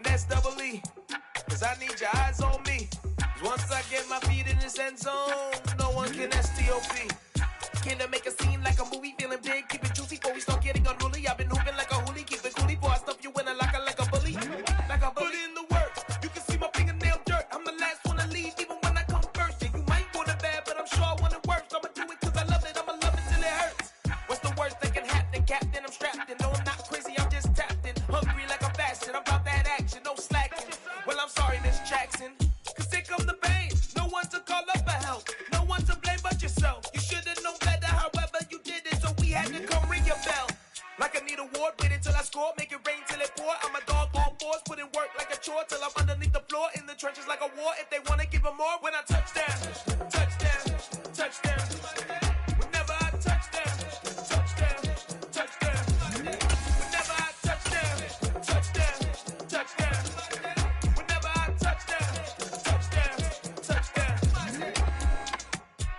and that's double E. Cause I need your eyes on me. Once I get my feet in this end zone, no one can STOP. Can I make a scene like a movie, feeling big, keep it juicy before we start getting unruly. I've been hooping like a hoolie, keep it coolie before I stuff you in a locker like a bully. Like a bully in the work, you can see my fingernail dirt. I'm the last one to leave, even when I come first. Yeah, you might want it bad, but I'm sure I want it worse. I'ma do it cause I love it, I'ma love it till it hurts. What's the worst that can happen, Captain? I'm strapped in, no I'm not crazy, I'm just tapped in. Hungry like I'm fasting, I'm about that action, no slacking. Well, I'm sorry, Miss Jackson, cause here come the pain. No one to call up for help, no one to blame but yourself. You should've known better, however you did it, so we had to come ring your bell. Like I need a award, wait until I score, make it rain till it pour. I'm a dog on fours, put in work like a chore till I'm underneath the floor, in the trenches like a war. If they wanna give them more, when I touch down, touchdown, touchdown. Whenever I touch down, touchdown, touchdown. Whenever I touch down, touchdown, touchdown. Whenever I touch down, touchdown, touchdown.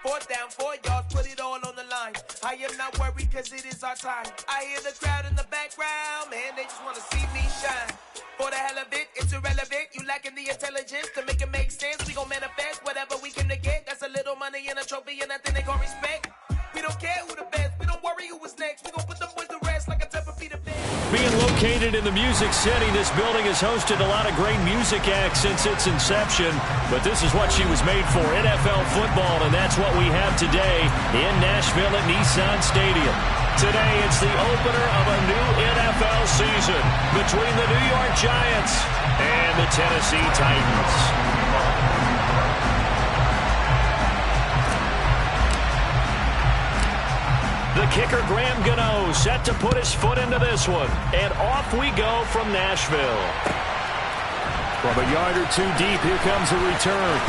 4th down, 4 yards, put it all on the line. I am not worried cause it is our time. I hear the crowd in the background, man, they just wanna see me shine. For the hell of it, it's irrelevant. You lacking the intelligence to make it make sense. We gon' manifest whatever we can to get. That's a little money and a trophy and nothing they call respect. We don't care who the best, we don't worry who was next. We gon' put the boys to rest like a Tempur-Pedic bed. Being located in the Music City, this building has hosted a lot of great music acts since its inception. But this is what she was made for, NFL football, and that's what we have today in Nashville at Nissan Stadium. Today, it's the opener of a new NFL season between the New York Giants and the Tennessee Titans. The kicker, Graham Gano, set to put his foot into this one. And off we go from Nashville. From a yard or two deep, here comes a return.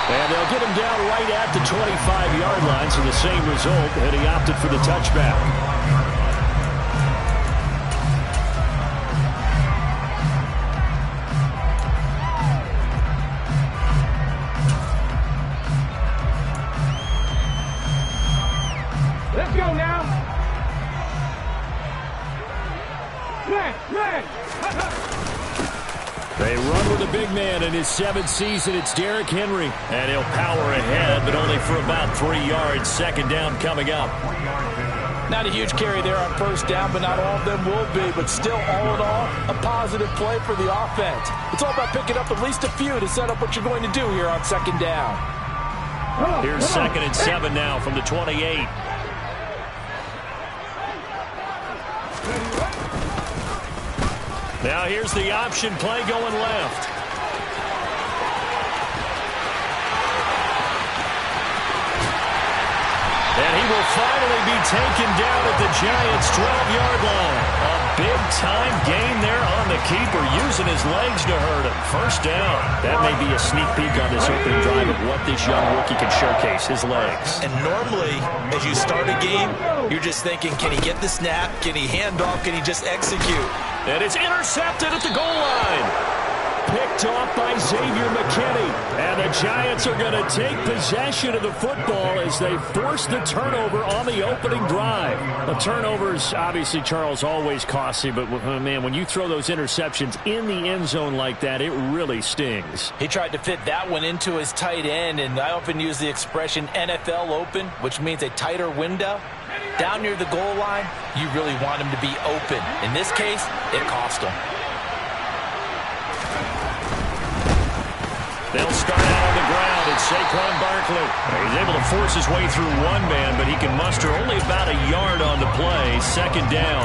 And they'll get him down right at the 25-yard line, so the same result, and he opted for the touchback. Let's go now. Play. They run with a big man in his 7th season. It's Derrick Henry. And he'll power ahead, but only for about 3 yards. 2nd down coming up. Not a huge carry there on 1st down, but not all of them will be. But still, all in all, a positive play for the offense. It's all about picking up at least a few to set up what you're going to do here on 2nd down. Here's 2nd and 7 now from the 28. Now here's the option play going left. And he will finally be taken down at the Giants' 12-yard line. A big-time gain there on the keeper, using his legs to hurt him. 1st down. That may be a sneak peek on this opening drive of what this young rookie can showcase, his legs. And normally, as you start a game, you're just thinking, can he get the snap? Can he hand off? Can he just execute? And it's intercepted at the goal line. Picked off by Xavier McKinney. And the Giants are going to take possession of the football as they force the turnover on the opening drive. The turnovers, obviously, Charles, always costly. But, man, when you throw those interceptions in the end zone like that, it really stings. He tried to fit that one into his tight end, and I often use the expression NFL open, which means a tighter window. Down near the goal line, you really want him to be open. In this case, it cost him. They'll start out on the ground. It's Saquon Barkley. He's able to force his way through one man, but he can muster only about a yard on the play. 2nd down.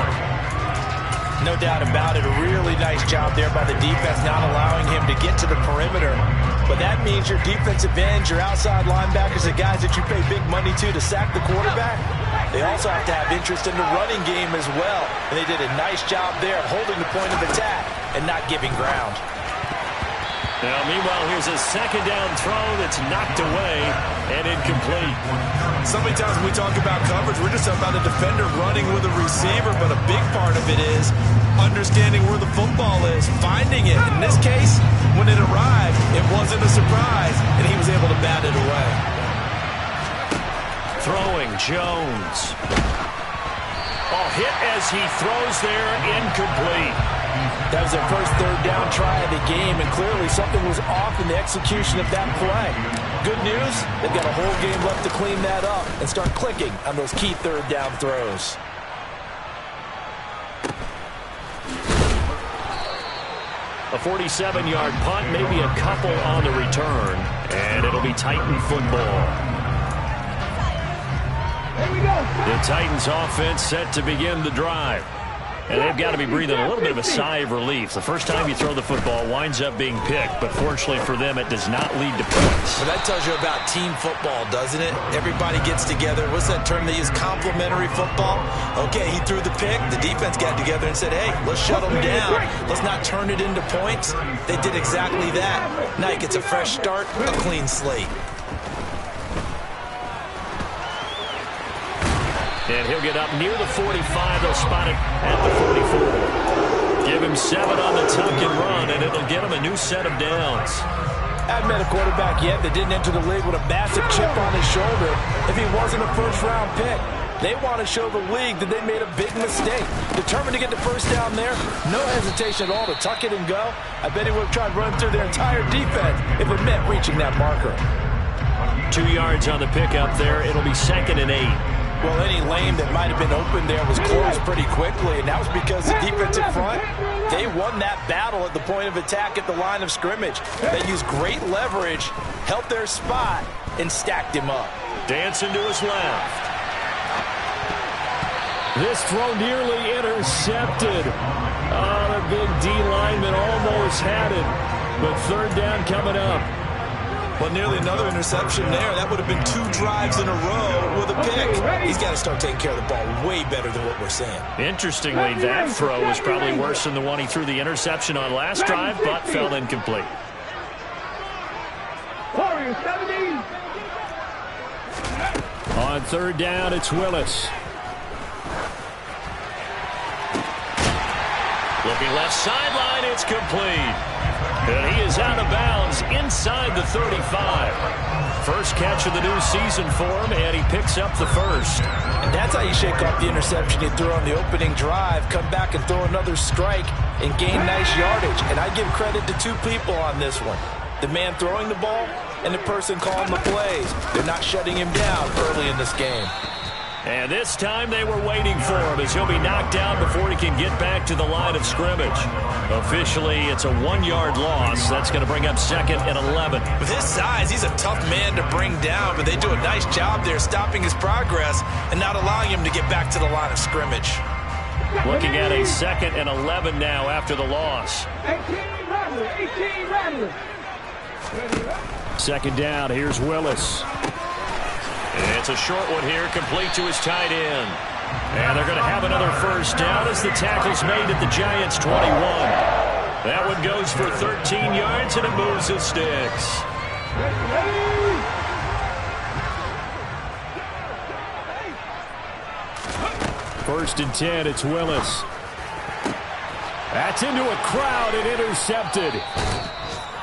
No doubt about it. A really nice job there by the defense, not allowing him to get to the perimeter. But that means your defensive ends, your outside linebackers, the guys that you pay big money to sack the quarterback, they also have to have interest in the running game as well. And they did a nice job there holding the point of attack and not giving ground. Now, meanwhile, here's a 2nd down throw that's knocked away and incomplete. So many times when we talk about coverage, we're just talking about a defender running with a receiver, but a big part of it is understanding where the football is, finding it. In this case, when it arrived, it wasn't a surprise, and he was able to bat it away. Throwing, Jones. Oh, hit as he throws there, incomplete. That was their first third down try of the game, and clearly something was off in the execution of that play. Good news, they've got a whole game left to clean that up and start clicking on those key third down throws. A 47-yard punt, maybe a couple on the return, and it'll be Titan football. Here we go. The Titans offense set to begin the drive. And they've got to be breathing a little bit of a sigh of relief. The first time you throw the football winds up being picked, but fortunately for them, it does not lead to points. Well, that tells you about team football, doesn't it? Everybody gets together. What's that term they use? Complementary football? Okay, he threw the pick. The defense got together and said, hey, let's shut them down. Let's not turn it into points. They did exactly that. Now he gets a fresh start, a clean slate. And he'll get up near the 45. They'll spot it at the 44. Give him 7 on the tuck and run, and it'll get him a new set of downs. I haven't met a quarterback yet that didn't enter the league with a massive chip on his shoulder if he wasn't a first-round pick. They want to show the league that they made a big mistake. Determined to get the first down there, no hesitation at all to tuck it and go. I bet he would have tried running through their entire defense if it meant reaching that marker. 2 yards on the pickup there. It'll be 2nd and 8. Well, any lane that might have been open there was closed pretty quickly, and that was because the defensive front, they won that battle at the point of attack at the line of scrimmage. They used great leverage, held their spot, and stacked him up. Dancing to his left. This throw nearly intercepted. Oh, the big D lineman almost had it, but third down coming up. Well, nearly another interception there. That would have been 2 drives in a row with a pick. He's got to start taking care of the ball way better than what we're seeing. Interestingly, that throw was probably worse than the one he threw the interception on last drive, but fell incomplete. On third down, it's Willis. Looking left sideline, it's complete. And he is out of bounds inside the 35. First catch of the new season for him, and he picks up the first. And that's how you shake off the interception he threw on the opening drive, come back and throw another strike and gain nice yardage. And I give credit to 2 people on this one. The man throwing the ball and the person calling the plays. They're not shutting him down early in this game. And this time they were waiting for him as he'll be knocked down before he can get back to the line of scrimmage. Officially, it's a 1-yard loss. That's going to bring up 2nd and 11. With his size, he's a tough man to bring down, but they do a nice job there stopping his progress and not allowing him to get back to the line of scrimmage. Looking at a 2nd and 11 now after the loss. 18 Rattler. 2nd down, here's Willis. It's a short one here, complete to his tight end. And they're going to have another first down as the tackle's made at the Giants' 21. That one goes for 13 yards, and it moves his sticks. 1st and 10, it's Willis. That's into a crowd and intercepted.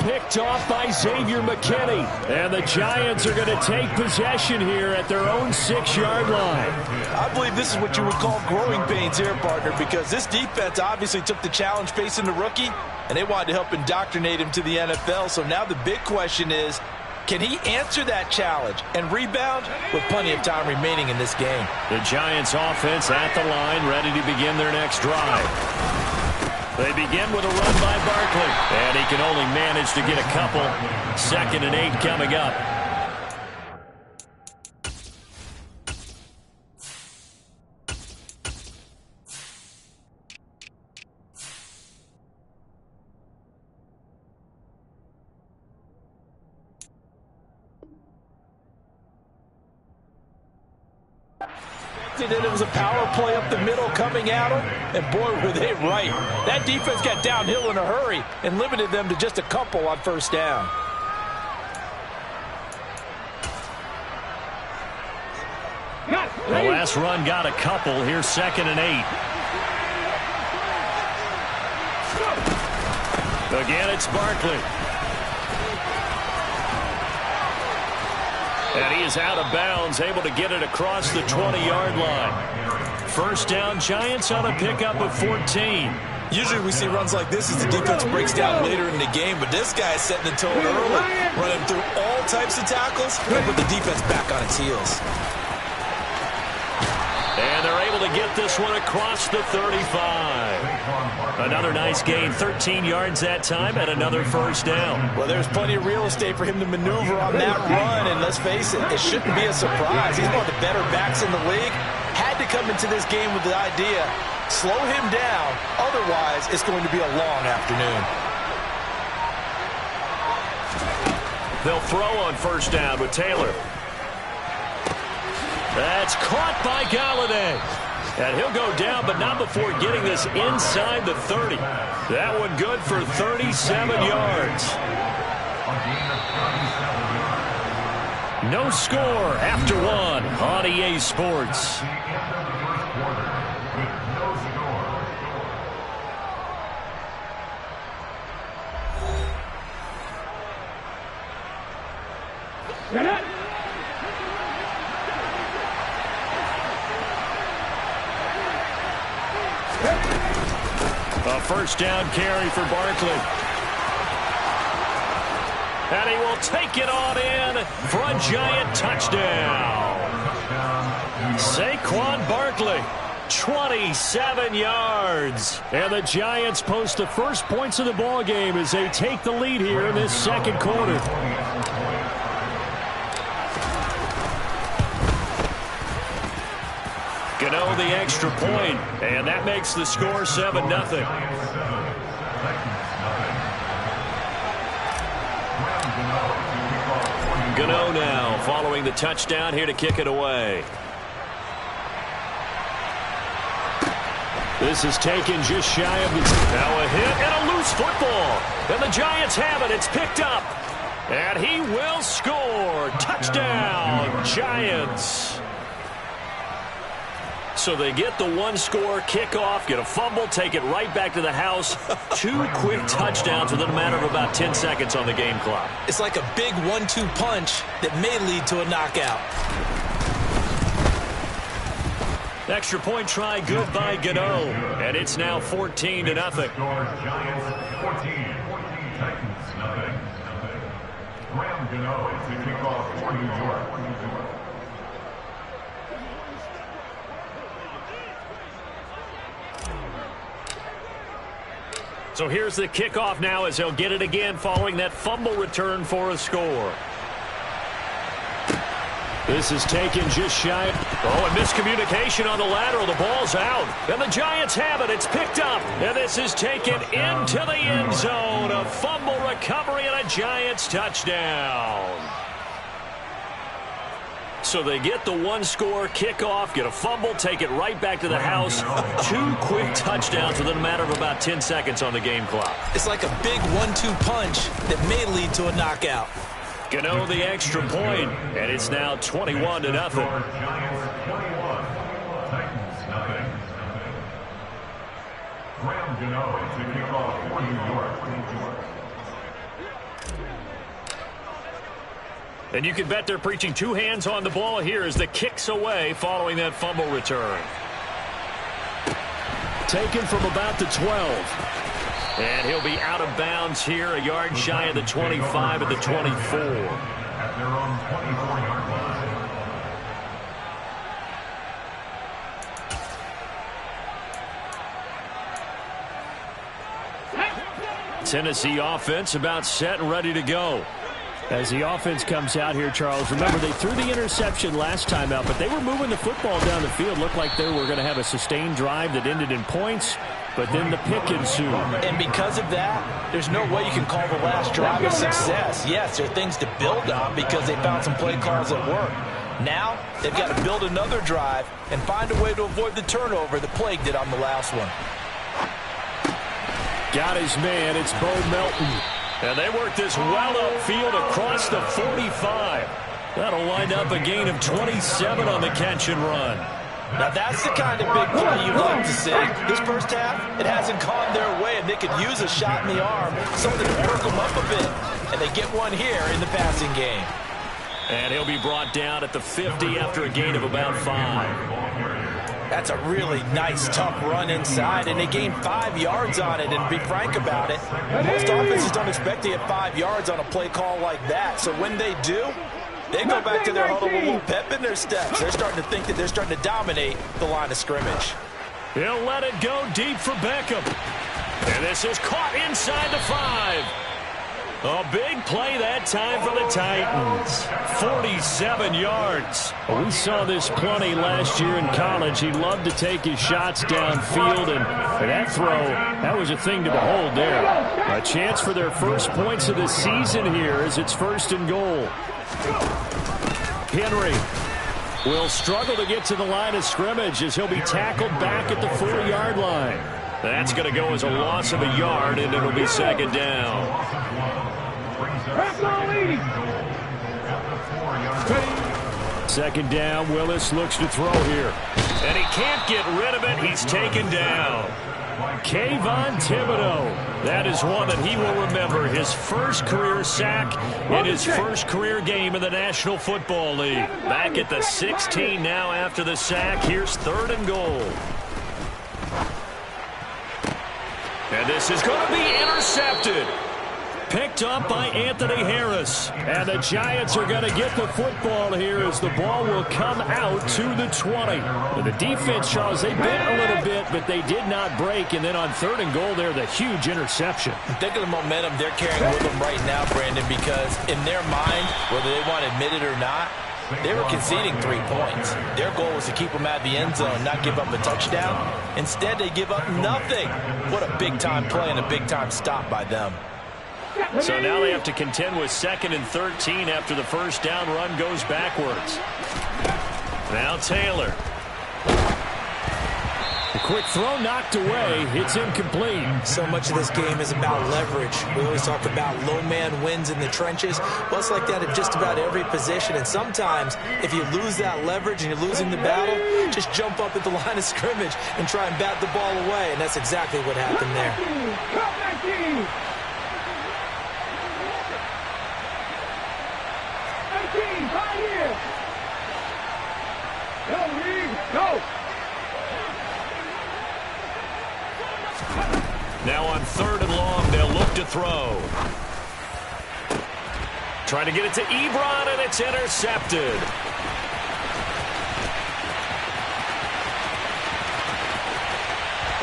Picked off by Xavier McKinney. And the Giants are going to take possession here at their own 6-yard line. I believe this is what you would call growing pains here, partner, because this defense obviously took the challenge facing the rookie, and they wanted to help indoctrinate him to the NFL. So now the big question is, can he answer that challenge and rebound with plenty of time remaining in this game? The Giants offense at the line, ready to begin their next drive. They begin with a run by Barkley, and he can only manage to get a couple. 2nd and 8 coming up. It was a power play up the middle coming at them, and boy, were they right. That defense got downhill in a hurry and limited them to just a couple on first down. The last run got a couple. Here's 2nd and 8. Again, it's Barkley. And he is out of bounds, able to get it across the 20-yard line. First down, Giants on a pickup of 14. Usually we see runs like this as the defense breaks down later in the game, but this guy is setting the tone early, running through all types of tackles, and put the defense back on its heels. And they're able to get this one across the 35. Another nice gain, 13 yards that time, and another first down. Well, there's plenty of real estate for him to maneuver on that run, and let's face it, it shouldn't be a surprise. He's one of the better backs in the league. Had to come into this game with the idea, slow him down, otherwise it's going to be a long afternoon. They'll throw on first down with Taylor. That's caught by Galladay. And he'll go down, but not before getting this inside the 30. That one good for 37 yards. No score after one on EA Sports. A first down carry for Barkley. And he will take it on in for a Giant touchdown. Saquon Barkley, 27 yards. And the Giants post the first points of the ball game as they take the lead here in this second quarter. Gano the extra point, and that makes the score 7-0. Gano now following the touchdown here to kick it away. This is taken just shy of the... Now a hit and a loose football. And the Giants have it. It's picked up. And he will score. Touchdown, Giants. So they get the one-score kickoff, get a fumble, take it right back to the house. 2 quick touchdowns within a matter of about 10 seconds on the game clock. It's like a big 1-2 punch that may lead to a knockout. Extra point try good by Gano. And it's now 14-0. Giants 14, Titans nothing. Graham Gano is the kickoff for New York. So here's the kickoff now as he'll get it again following that fumble return for a score. This is taken just shy. Oh, and miscommunication on the lateral. The ball's out. And the Giants have it. It's picked up. And this is taken into the end zone. A fumble recovery and a Giants touchdown. So they get the one-score kickoff, get a fumble, take it right back to the house. 2 quick touchdowns within a matter of about 10 seconds on the game clock. It's like a big 1-2 punch that may lead to a knockout. Gano the extra point, and it's now 21-0. Giants 21, Titans nothing. Graham Gano is the kickoff for New York. And you can bet they're preaching 2 hands on the ball here as the kick's away following that fumble return. Taken from about the 12. And he'll be out of bounds here, a yard shy of the 25 at the 24. At their own 24-yard line. Tennessee offense about set and ready to go. As the offense comes out here, Charles, remember they threw the interception last time out, but they were moving the football down the field. Looked like they were going to have a sustained drive that ended in points, but then the pick ensued. And because of that, there's no way you can call the last drive a success. Yes, there are things to build on because they found some play calls that work. Now, they've got to build another drive and find a way to avoid the turnover that plagued it on the last one. Got his man. It's Bo Melton. And they work this well upfield across the 45. That'll wind up a gain of 27 on the catch and run. Now that's the kind of big play you'd like to see. This first half, it hasn't gone their way, and they could use a shot in the arm, something to perk them up a bit. And they get one here in the passing game. And he'll be brought down at the 50 after a gain of about 5. That's a really nice, tough run inside, and they gained 5 yards on it. And to be frank about it, most offenses don't expect to get 5 yards on a play call like that. So when they do, they go back to their huddle with a little pep in their steps. They're starting to think that they're starting to dominate the line of scrimmage. He'll let it go deep for Beckham. And this is caught inside the 5. A big play that time for the Titans. 47 yards. We saw this plenty last year in college. He loved to take his shots downfield, and that throw, that was a thing to behold there. A chance for their first points of the season here as it's 1st and goal. Henry will struggle to get to the line of scrimmage as he'll be tackled back at the 4-yard line. That's going to go as a loss of a yard, and it'll be 2nd down. 2nd down, Willis looks to throw here. And he can't get rid of it. He's taken down. Kayvon Thibodeau. That is one that he will remember. His first career sack in his first career game in the National Football League. Back at the 16 now after the sack. Here's 3rd and goal. And this is going to be intercepted. Picked up by Anthony Harris. And the Giants are going to get the football here as the ball will come out to the 20. And the defense, Charles, they bit a little bit, but they did not break. And then on 3rd and goal there, the huge interception. Think of the momentum they're carrying with them right now, Brandon, because in their mind, whether they want to admit it or not, they were conceding 3 points. Their goal was to keep them out of the end zone, not give up a touchdown. Instead, they give up nothing. What a big-time play and a big-time stop by them. So now they have to contend with 2nd and 13 after the first down run goes backwards. Now Taylor. A quick throw knocked away. It's incomplete. So much of this game is about leverage. We always talk about low man wins in the trenches. Well, it's like that at just about every position. And sometimes, if you lose that leverage and you're losing the battle, just jump up at the line of scrimmage and try and bat the ball away. And that's exactly what happened there. Now on 3rd and long, they'll look to throw. Trying to get it to Ebron, and it's intercepted.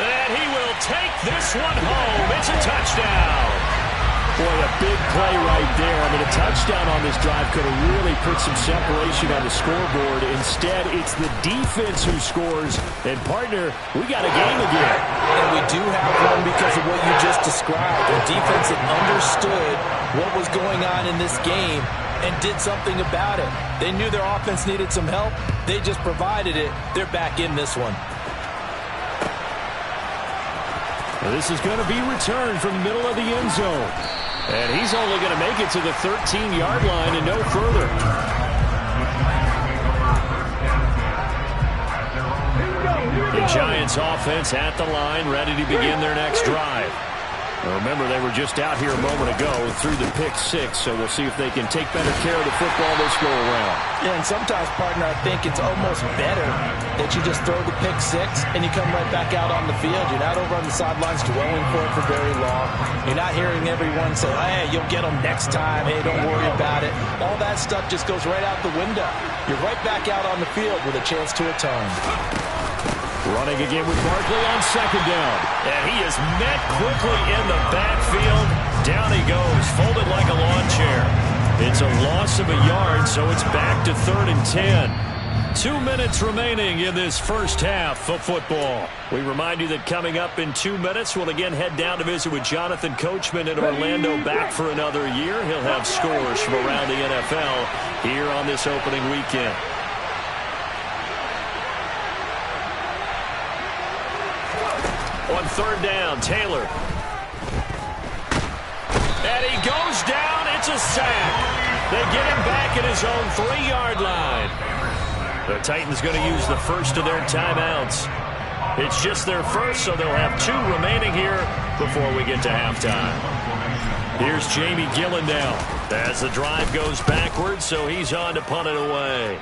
And he will take this one home. It's a touchdown. Boy, a big play right there. I mean, a touchdown on this drive could have really put some separation on the scoreboard. Instead, it's the defense who scores. And, partner, we got a game again. And we do have one because of what you just described. The defense that understood what was going on in this game and did something about it. They knew their offense needed some help. They just provided it. They're back in this one. Well, this is going to be returned from the middle of the end zone. And he's only going to make it to the 13-yard line and no further. The Giants offense at the line, ready to begin their next drive. Now remember, they were just out here a moment ago through the pick 6, so we'll see if they can take better care of the football this go around. Yeah, and sometimes, partner, I think it's almost better that you just throw the pick 6 and you come right back out on the field. You're not over on the sidelines dwelling for it for very long. You're not hearing everyone say, hey, you'll get them next time. Hey, don't worry about it. All that stuff just goes right out the window. You're right back out on the field with a chance to atone. Running again with Barkley on 2nd down. And he is met quickly in the backfield. Down he goes, folded like a lawn chair. It's a loss of a yard, so it's back to 3rd and 10. 2 minutes remaining in this first half of football. We remind you that coming up in 2 minutes, we'll again head down to visit with Jonathan Coachman in Orlando, back for another year. He'll have scores from around the NFL here on this opening weekend. On 3rd down, Taylor. And he goes down. It's a sack. They get him back at his own 3-yard line. The Titans going to use the first of their timeouts. It's just their first, so they'll have 2 remaining here before we get to halftime. Here's Jamie Gillen now as the drive goes backwards, so he's on to punt it away.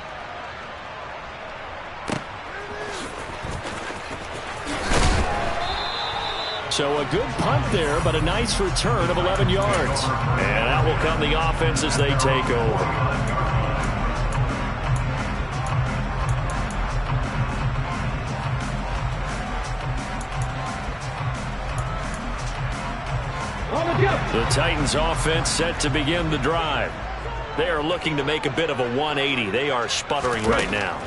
So a good punt there, but a nice return of 11 yards. And out will come the offense as they take over. The Titans offense set to begin the drive. They are looking to make a bit of a 180. They are sputtering right now.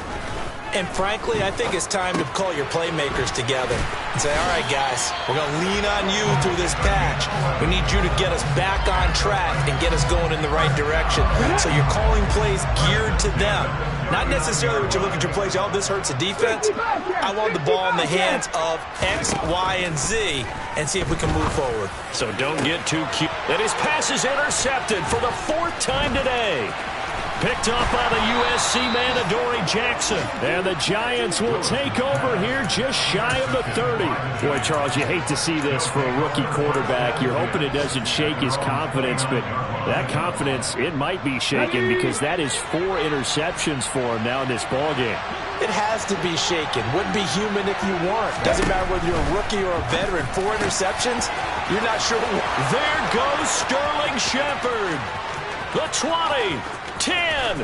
And frankly, I think it's time to call your playmakers together and say, all right, guys, we're going to lean on you through this patch. We need you to get us back on track and get us going in the right direction. So you're calling plays geared to them. Not necessarily when you look at your plays, oh, this hurts the defense. I want the ball in the hands of X, Y, and Z and see if we can move forward. So don't get too cute. And his pass is intercepted for the 4th time today. Picked off by the USC man, Adoree Jackson. And the Giants will take over here just shy of the 30. Boy, Charles, you hate to see this for a rookie quarterback. You're hoping it doesn't shake his confidence, but that confidence, it might be shaken because that is 4 interceptions for him now in this ballgame. It has to be shaken. Wouldn't be human if you weren't. Doesn't matter whether you're a rookie or a veteran. 4 interceptions, you're not sure. There goes Sterling Shepard. The 20. 10.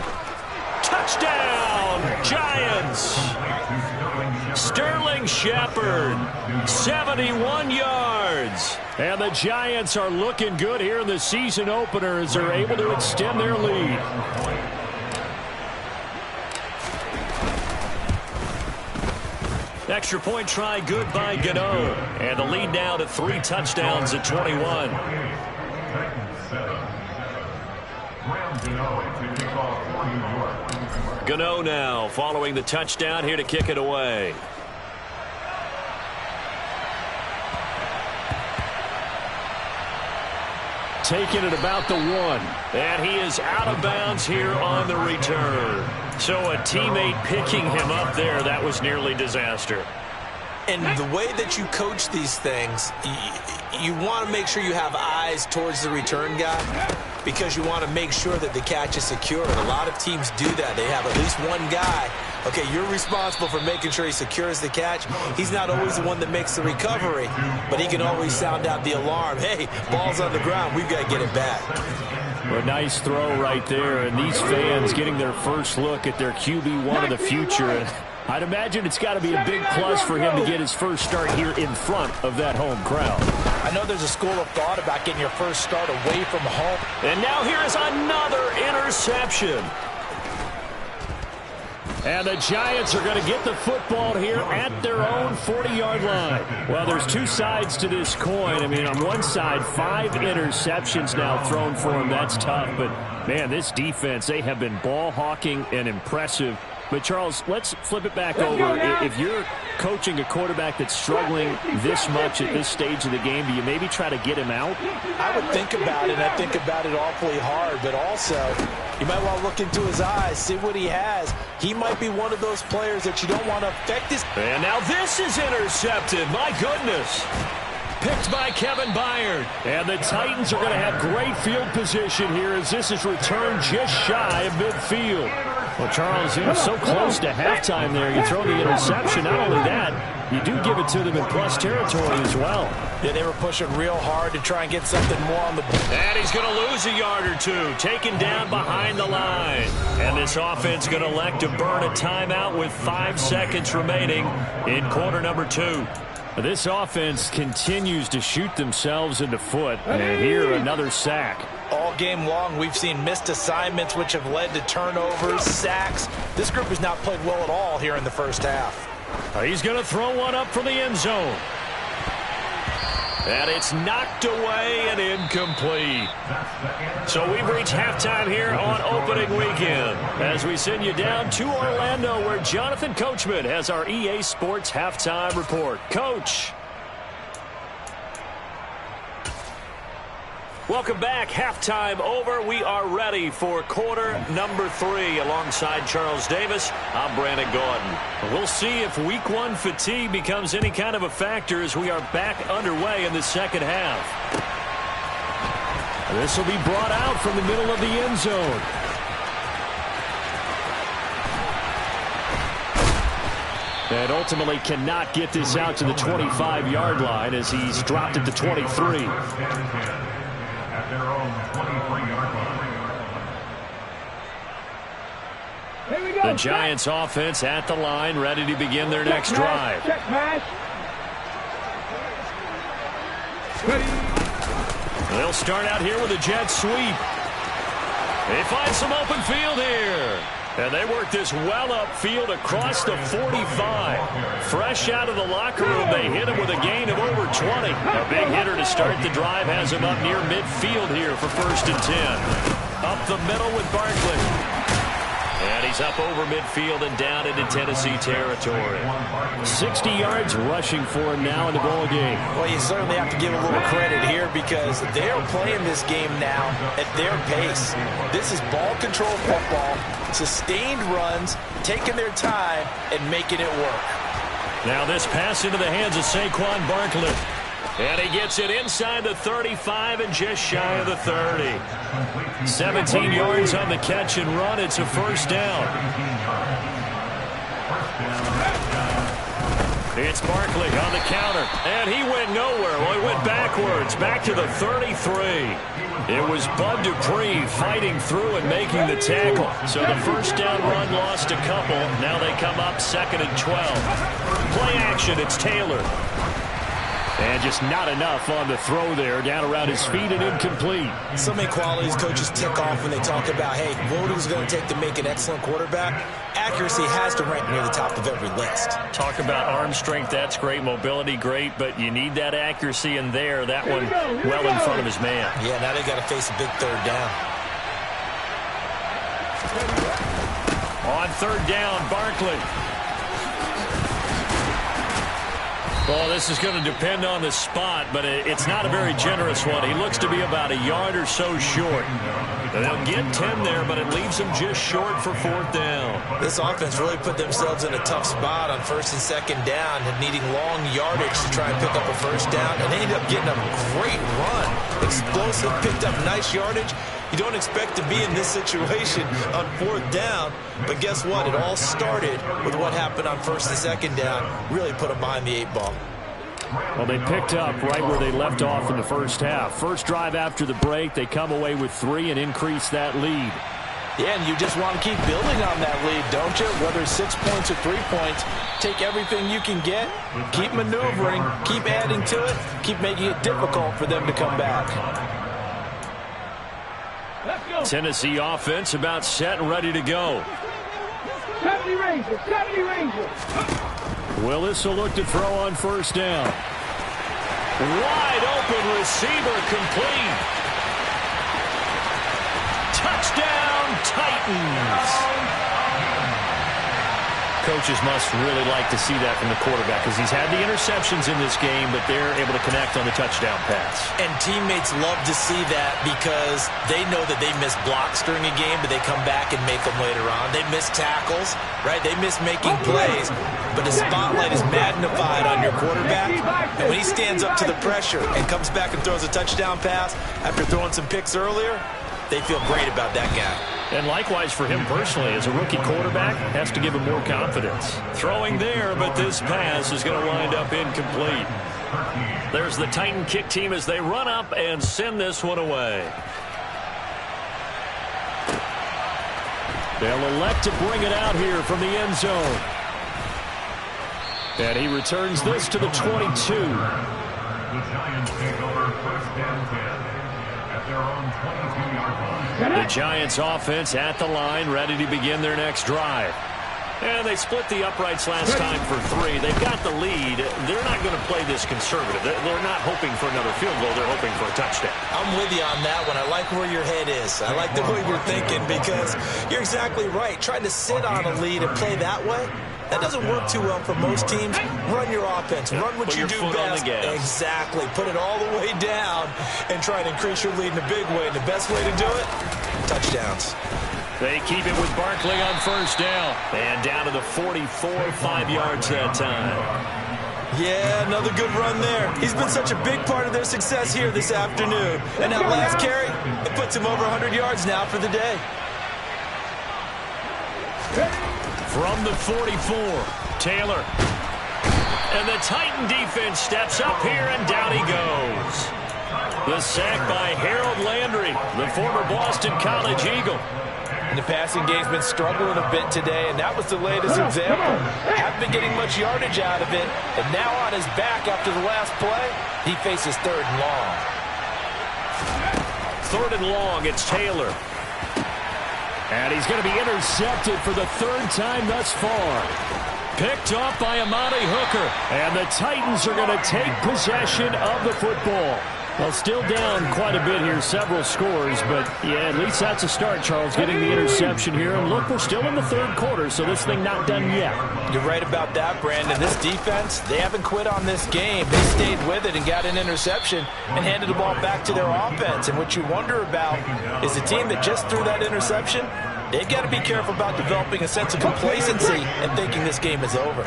Touchdown, Giants. Sterling Shepard, 71 yards. And the Giants are looking good here in the season opener as they're able to extend their lead. Extra point try good by Gano. And the lead now to 3 touchdowns at 21. Gano now following the touchdown here to kick it away. Taking it about the 1. And he is out of bounds here on the return. So a teammate picking him up there, that was nearly disaster. And the way that you coach these things, you want to make sure you have eyes towards the return guy because you want to make sure that the catch is secure. And a lot of teams do that. They have at least one guy. Okay, you're responsible for making sure he secures the catch. He's not always the one that makes the recovery, but he can always sound out the alarm. Hey, ball's on the ground. We've got to get it back. A nice throw right there. And these fans getting their first look at their QB1 of the future. I'd imagine it's got to be a big plus for him to get his first start here in front of that home crowd. I know there's a school of thought about getting your first start away from home. And now here is another interception. And the Giants are going to get the football here at their own 40-yard line. Well, there's 2 sides to this coin. I mean, on one side, 5 interceptions now thrown for him. That's tough. But, man, this defense, they have been ball hawking and impressive. But, Charles, let's flip it back over. If you're coaching a quarterback that's struggling this much at this stage of the game, do you maybe try to get him out? I would think about it, and I think about it awfully hard. But also, you might want to look into his eyes, see what he has. He might be one of those players that you don't want to affect his... And now this is intercepted. My goodness. Picked by Kevin Byard. And the Titans are going to have great field position here as this is returned just shy of midfield. Well, Charles, he was so close to halftime there. You throw the interception. Not only that, you do give it to them in plus territory as well. Yeah, they were pushing real hard to try and get something more on the... And he's going to lose a yard or 2. Taken down behind the line. And this offense going to elect to burn a timeout with 5 seconds remaining in quarter number 2. This offense continues to shoot themselves in the foot. And here, another sack. All game long, we've seen missed assignments, which have led to turnovers, sacks. This group has not played well at all here in the first half. He's going to throw one up for the end zone. And it's knocked away and incomplete. So we've reached halftime here on opening weekend as we send you down to Orlando where Jonathan Coachman has our EA Sports halftime report. Coach. Welcome back. Halftime over. We are ready for quarter number 3 alongside Charles Davis. I'm Brandon Gordon. We'll see if week 1 fatigue becomes any kind of a factor as we are back underway in the second half. This will be brought out from the middle of the end zone. And ultimately cannot get this out to the 25-yard line as he's dropped it to 23. At their own 23-yard line. The Giants offense at the line, ready to begin their next drive. They'll start out here with a jet sweep. They find some open field here. And they work this well upfield across the 45. Fresh out of the locker room, they hit him with a gain of over 20. A big hitter to start the drive has him up near midfield here for 1st and 10. Up the middle with Barkley. And he's up over midfield and down into Tennessee territory. 60 yards rushing for him now in the ball game. Well, you certainly have to give a little credit here because they're playing this game now at their pace. This is ball control football, sustained runs, taking their time, and making it work. Now this pass into the hands of Saquon Barkley. And he gets it inside the 35 and just shy of the 30. 17 yards on the catch and run. It's a 1st down. It's Barkley on the counter. And he went nowhere. Well, he went backwards, back to the 33. It was Bud Dupree fighting through and making the tackle. So the 1st down run lost a couple. Now they come up 2nd and 12. Play action, it's Taylor. And just not enough on the throw there, down around his feet and incomplete. So many qualities coaches tick off when they talk about, hey, what is it going to take to make an excellent quarterback? Accuracy has to rank near the top of every list. Talk about arm strength, that's great. Mobility, great, but you need that accuracy in there. That one well in front of his man. Yeah, now they got to face a big 3rd down. On 3rd down, Barkley. Well, this is going to depend on the spot, but it's not a very generous one. He looks to be about a yard or so short. They'll get 10 there, but it leaves them just short for 4th down. This offense really put themselves in a tough spot on 1st and 2nd down and needing long yardage to try and pick up a 1st down, and they ended up getting a great run. Explosive, picked up nice yardage. You don't expect to be in this situation on 4th down, but guess what? It all started with what happened on 1st and 2nd down. Really put them behind the 8 ball. Well, they picked up right where they left off in the 1st half. First drive after the break, they come away with 3 and increase that lead. Yeah, and you just want to keep building on that lead, don't you? Whether it's 6 points or 3 points, take everything you can get, keep maneuvering, keep adding to it, keep making it difficult for them to come back. Tennessee offense about set and ready to go. 70 Rangers, 70 Rangers. Willis will look to throw on 1st down. Wide open receiver complete. Touchdown, Titans. Coaches must really like to see that from the quarterback because he's had the interceptions in this game, but they're able to connect on the touchdown pass. And teammates love to see that because they know that they miss blocks during a game, but they come back and make them later on. They miss tackles, right? They miss making plays, but the spotlight is magnified on your quarterback. And when he stands up to the pressure and comes back and throws a touchdown pass after throwing some picks earlier, they feel great about that guy. And likewise for him personally, as a rookie quarterback, has to give him more confidence. Throwing there, but this pass is going to wind up incomplete. There's the Titan kick team as they run up and send this one away. They'll elect to bring it out here from the end zone. And he returns this to the 22. The Giants take over 1st and 10 at their own 22-yard line. The Giants offense at the line, ready to begin their next drive. And they split the uprights last time for 3. They've got the lead. They're not going to play this conservative. They're not hoping for another field goal. They're hoping for a touchdown. I'm with you on that one. I like where your head is. I like the way you're thinking because you're exactly right. Trying to sit on a lead and play that way, that doesn't work too well for most teams. Run your offense. Run what you do best. Exactly. Put it all the way down and try and increase your lead in a big way. And the best way to do it, touchdowns. They keep it with Barkley on 1st down. And down to the 44, 5 yards that time. Yeah, another good run there. He's been such a big part of their success here this afternoon. And that last carry, it puts him over 100 yards now for the day. From the 44, Taylor. And the Titan defense steps up here, and down he goes. The sack by Harold Landry, the former Boston College Eagle. And the passing game's been struggling a bit today, and that was the latest example. Haven't been getting much yardage out of it, and now on his back after the last play, he faces 3rd and long. 3rd and long, it's Taylor. And he's going to be intercepted for the 3rd time thus far. Picked off by Amani Hooker. And the Titans are going to take possession of the football. Well, still down quite a bit here, several scores, but yeah, at least that's a start, Charles, getting the interception here. And look, we're still in the 3rd quarter, so this thing not done yet. You're right about that, Brandon. This defense, they haven't quit on this game. They stayed with it and got an interception and handed the ball back to their offense. And what you wonder about is the team that just threw that interception, they've got to be careful about developing a sense of complacency and thinking this game is over.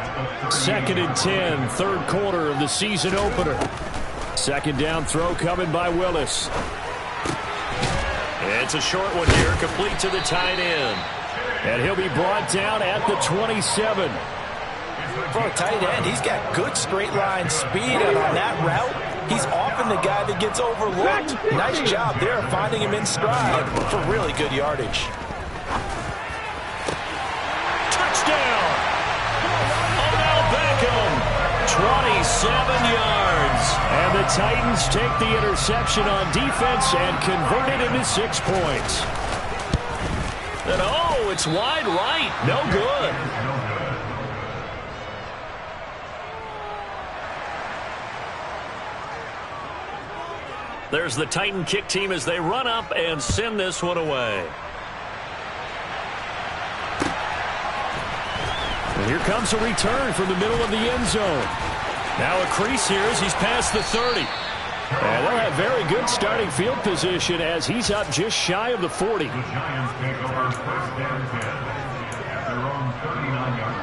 2nd and 10, 3rd quarter of the season opener. 2nd down throw coming by Willis. It's a short one here, complete to the tight end. And he'll be brought down at the 27. For a tight end, he's got good straight line speed, and on that route, he's often the guy that gets overlooked. Nice job there finding him in stride for really good yardage. Touchdown! Odell Beckham, 27 yards. And the Titans take the interception on defense and convert it into 6 points. And oh, it's wide right. No good. There's the Titan kick team as they run up and send this one away. And here comes a return from the middle of the end zone. Now a crease here as he's past the 30. And they'll have very good starting field position as he's up just shy of the 40. The Giants take over 1st and 10 at their own 39-yard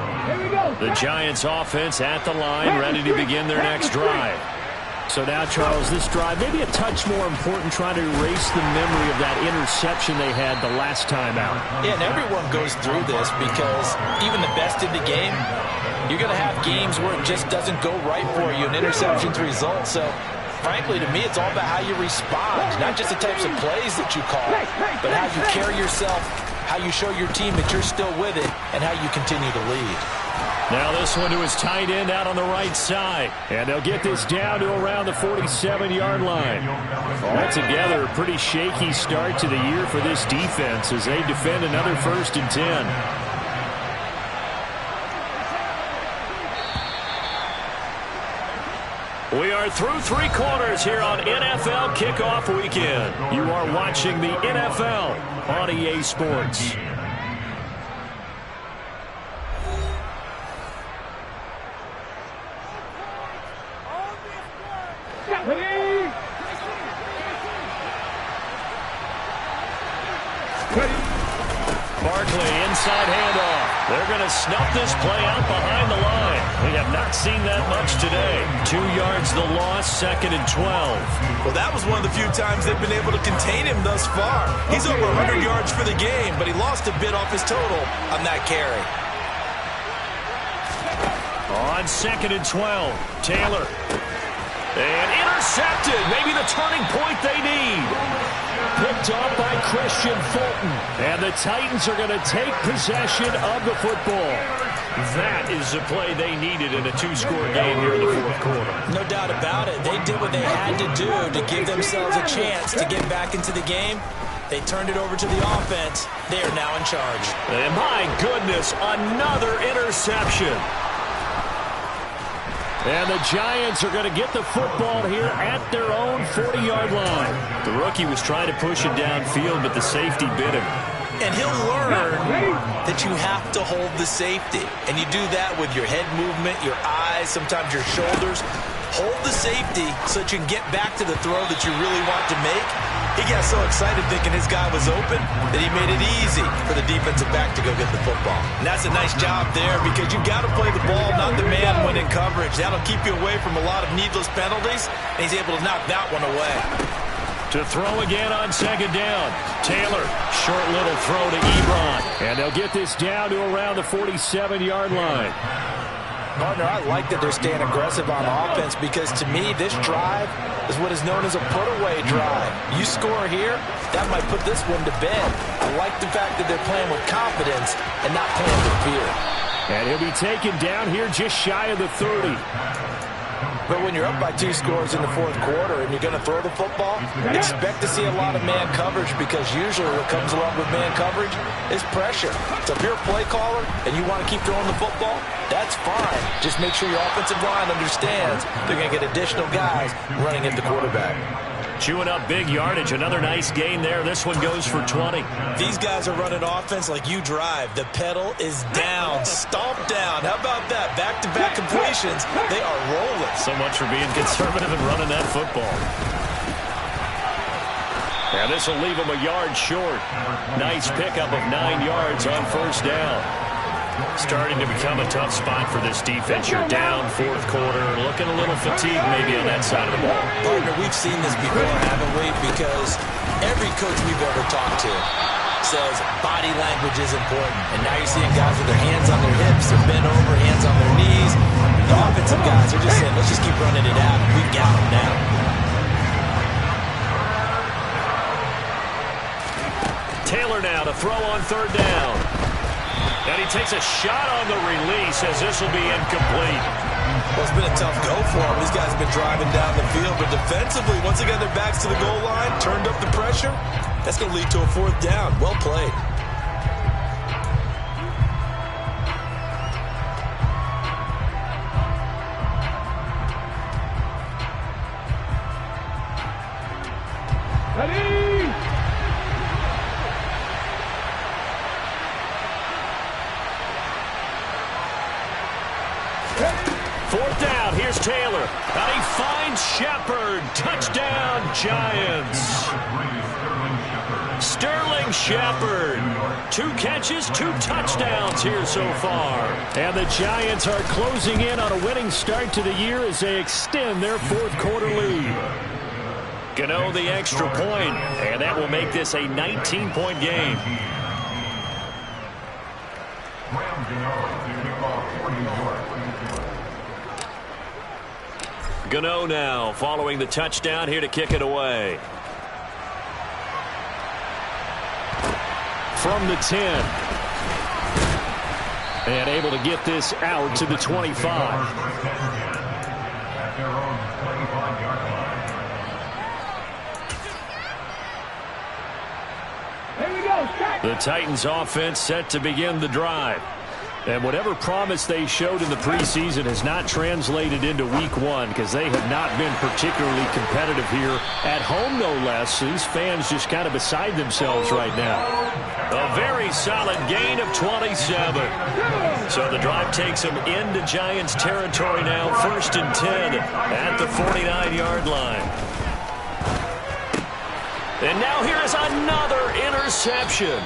line. The Giants offense at the line, ready to begin their next drive. So now, Charles, this drive maybe a touch more important, trying to erase the memory of that interception they had the last time out. Yeah, and everyone goes through this because even the best in the game, you're going to have games where it just doesn't go right for you, and interceptions result. So, frankly, to me, it's all about how you respond, not just the types of plays that you call, but how you carry yourself, how you show your team that you're still with it, and how you continue to lead. Now this one to his tight end out on the right side. And they'll get this down to around the 47-yard line. Altogether, a pretty shaky start to the year for this defense as they defend another 1st and 10. We are through 3 quarters here on NFL Kickoff Weekend. You are watching the NFL on EA Sports. Barkley, inside handoff. They're going to snuff this play out behind the line. We have not seen that much today. 2 yards the loss, 2nd and 12. Well, that was one of the few times they've been able to contain him thus far. He's over 100 yards for the game, but he lost a bit off his total on that carry. On 2nd and 12, Taylor. And intercepted. Maybe the turning point they need. Picked off by Christian Fulton. And the Titans are going to take possession of the football. That is the play they needed in a 2-score game here in the 4th quarter. No doubt about it. They did what they had to do to give themselves a chance to get back into the game. They turned it over to the offense. They are now in charge. And my goodness, another interception. And the Giants are going to get the football here at their own 40-yard line. The rookie was trying to push it downfield, but the safety bit him. And he'll learn that you have to hold the safety. And you do that with your head movement, your eyes, sometimes your shoulders. Hold the safety so that you can get back to the throw that you really want to make. He got so excited thinking his guy was open that he made it easy for the defensive back to go get the football. And that's a nice job there because you've got to play the ball, not the man when in coverage. That'll keep you away from a lot of needless penalties, and he's able to knock that one away. To throw again on 2nd down. Taylor, short little throw to Ebron. And they'll get this down to around the 47-yard line. Partner, I like that they're staying aggressive on offense because, to me, this drive is what is known as a put-away drive. You score here, that might put this one to bed. I like the fact that they're playing with confidence and not playing with fear. And he'll be taken down here just shy of the 30. But when you're up by 2 scores in the fourth quarter and you're going to throw the football, expect to see a lot of man coverage because usually what comes along with man coverage is pressure. So if you're a play caller and you want to keep throwing the football, that's fine. Just make sure your offensive line understands they're going to get additional guys running at the quarterback. Chewing up big yardage. Another nice gain there. This one goes for 20. These guys are running offense like you drive. The pedal is down. Stomp down. How about that? Back-to-back completions. They are rolling. So much for being conservative and running that football. And this will leave them a yard short. Nice pickup of 9 yards on first down. Starting to become a tough spot for this defense. You're down fourth quarter, looking a little fatigued maybe on that side of the ball. Partner, we've seen this before, haven't we? Because every coach we've ever talked to says body language is important. And now you're seeing guys with their hands on their hips, they're bent over, hands on their knees. The offensive guys are just saying, let's just keep running it out. We've got them now. Taylor now to throw on third down. And he takes a shot on the release as this will be incomplete. Well, it's been a tough go for them. These guys have been driving down the field. But defensively, once they got their backs to the goal line, turned up the pressure, that's going to lead to a fourth down. Well played. Fourth down, here's Taylor. And he finds Shepard. Touchdown, Giants. Sterling Shepard. 2 catches, 2 touchdowns here so far. And the Giants are closing in on a winning start to the year as they extend their fourth quarter lead. Gano the extra point, and that will make this a 19-point game. Gano now following the touchdown here to kick it away. From the 10. And able to get this out to the 25. The Titans offense set to begin the drive. And whatever promise they showed in the preseason has not translated into week 1 because they have not been particularly competitive here at home, no less. These fans just kind of beside themselves right now. A very solid gain of 27. So the drive takes them into Giants territory now. 1st and 10 at the 49-yard line. And now here is another interception.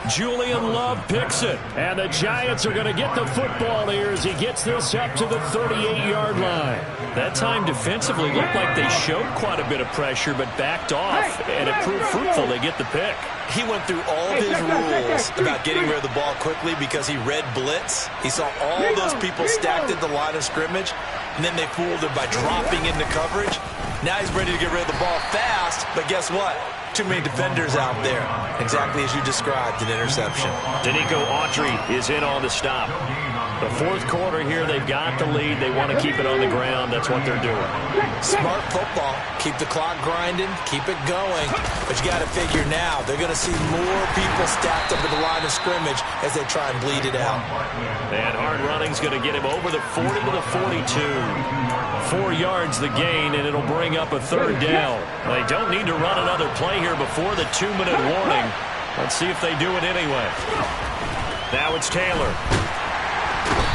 Julian Love picks it. And the Giants are going to get the football here as he gets this up to the 38-yard line. That time defensively looked like they showed quite a bit of pressure but backed off, and it proved fruitful. They get the pick. He went through all of his rules about getting rid of the ball quickly because he read blitz. He saw all those people stacked at the line of scrimmage, and then they fooled him by dropping into coverage. Now he's ready to get rid of the ball fast, but guess what? Too many defenders out there. Exactly as you described, an interception. Danico Autry is in on the stop. The fourth quarter here, they've got the lead. They want to keep it on the ground. That's what they're doing. Smart football. Keep the clock grinding. Keep it going. But you got to figure now, they're going to see more people stacked up at the line of scrimmage as they try and bleed it out. And hard running's going to get him over the 40 to the 42. 4 yards the gain, and it'll bring up a third down. They don't need to run another play here before the 2-minute warning. Let's see if they do it anyway. Now it's Taylor.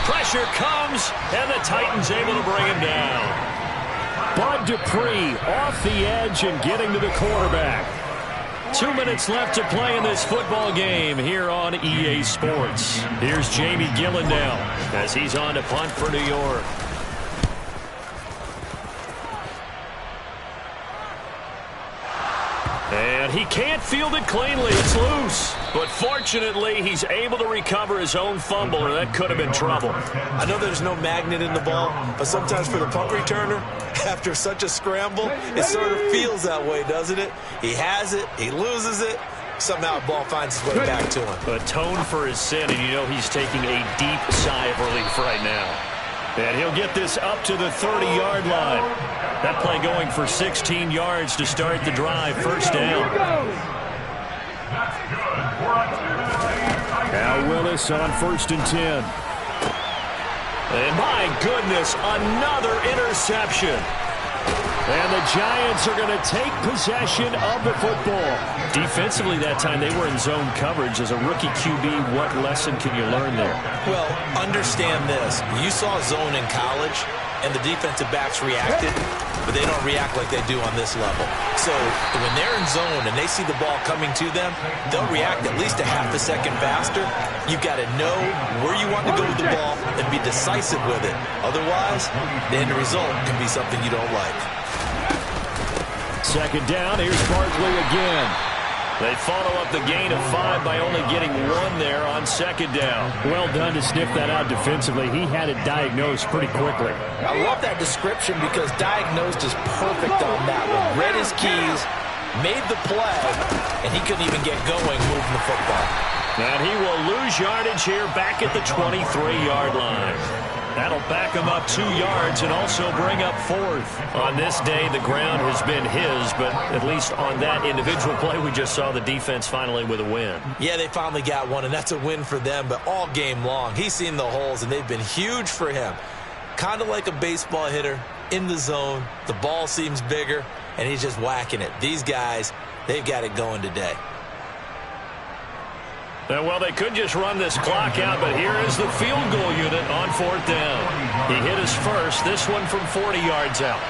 Pressure comes, and the Titans able to bring him down. Bud Dupree off the edge and getting to the quarterback. 2 minutes left to play in this football game here on EA Sports. Here's Jamie Gillen as he's on to punt for New York. And And he can't field it cleanly. It's loose. But fortunately, he's able to recover his own fumble, or that could have been trouble. I know there's no magnet in the ball, but sometimes for the punt returner, after such a scramble, it sort of feels that way, doesn't it? He has it, he loses it, somehow the ball finds its way back to him. Atone for his sin, and you know he's taking a deep sigh of relief right now. And he'll get this up to the 30-yard line. That play going for 16 yards to start the drive. First down. Now Willis on 1st and 10. And my goodness, another interception. And the Giants are going to take possession of the football. Defensively that time, they were in zone coverage. As a rookie QB, what lesson can you learn there? Well, understand this. You saw zone in college, and the defensive backs reacted, but they don't react like they do on this level. So when they're in zone and they see the ball coming to them, they'll react at least a half a second faster. You've got to know where you want to go with the ball and be decisive with it. Otherwise, the end result can be something you don't like. Second down, here's Barkley again. They follow up the gain of 5 by only getting 1 there on second down. Well done to sniff that out defensively. He had it diagnosed pretty quickly. I love that description because diagnosed is perfect on that one. Read his keys, made the play, and he couldn't even get going moving the football. And he will lose yardage here back at the 23-yard line. That'll back him up 2 yards and also bring up 4th. On this day, the ground has been his, but at least on that individual play, we just saw the defense finally with a win. Yeah, they finally got one, and that's a win for them, but all game long, he's seen the holes, and they've been huge for him. Kind of like a baseball hitter in the zone. The ball seems bigger, and he's just whacking it. These guys, they've got it going today. Well, they could just run this clock out, but here is the field goal unit on 4th down. He hit his first, this one from 40 yards out.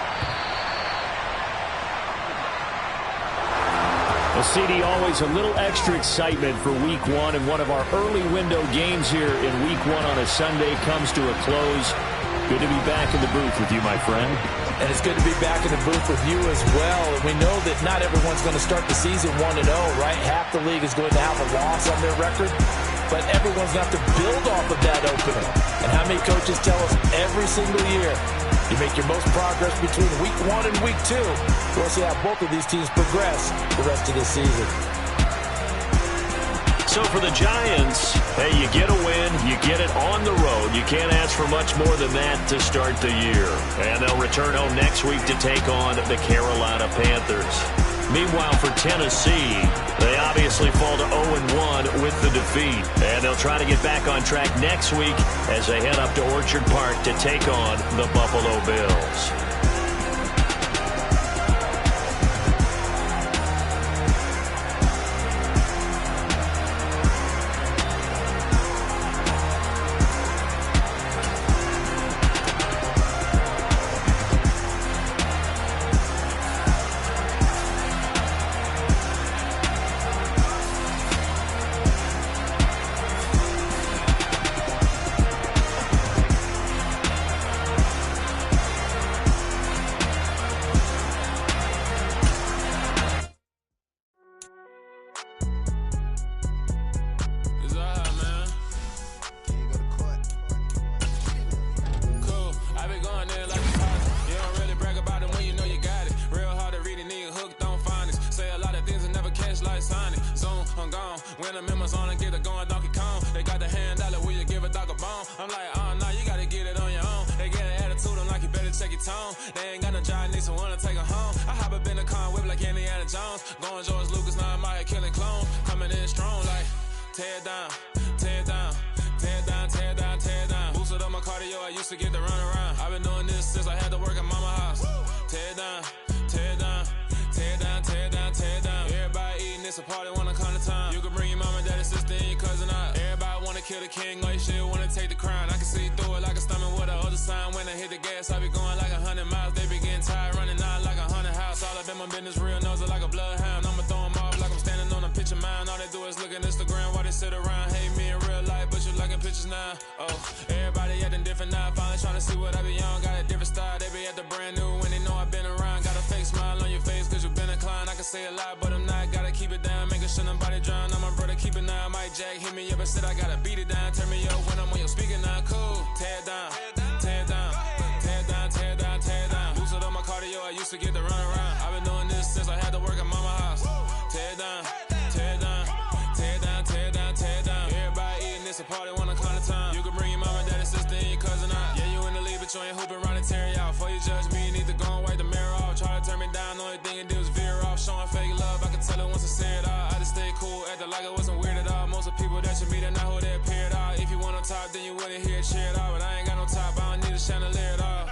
Well, CD, always a little extra excitement for Week 1, and one of our early window games here in Week 1 on a Sunday comes to a close. Good to be back in the booth with you, my friend. And it's good to be back in the booth with you as well. And we know that not everyone's going to start the season 1-0, right? Half the league is going to have a loss on their record. But everyone's going to have to build off of that opener. And how many coaches tell us every single year, you make your most progress between Week 1 and Week 2. We'll see how both of these teams progress the rest of the season. So for the Giants, hey, you get a win, you get it on the road. You can't ask for much more than that to start the year. And they'll return home next week to take on the Carolina Panthers. Meanwhile, for Tennessee, they obviously fall to 0-1 with the defeat. And they'll try to get back on track next week as they head up to Orchard Park to take on the Buffalo Bills. Say a lot, but I'm not, gotta keep Jack hit me up and said I gotta beat it down. Turn me up when I'm on your speaker now. Cool. Tear it down. Tear it down. Tear it down. Tear it down. Tear it down. Boosted up my cardio. I used to get to run around. I've been doing this since I had to work at mama house. Tear it down. Tear it down. Tear it down. Tear it down. Tear it down. Everybody eating this a party one o'clock of time. You can bring your mama, daddy, sister, and your cousin out. Yeah, you in the league, but you ain't hooping around and tearing out. Before you judge me, you need to go and wipe the mirror off. Try to turn me down, the only thing it did was veer off. Showing fake love, I can tell it once I say it all. I just stay cool, acting like it wasn't weird at all. Most of the people that you meet are not who they appear at all. If you want on top, then you wouldn't hear it cheer at all. But I ain't got no top, I don't need a chandelier at all.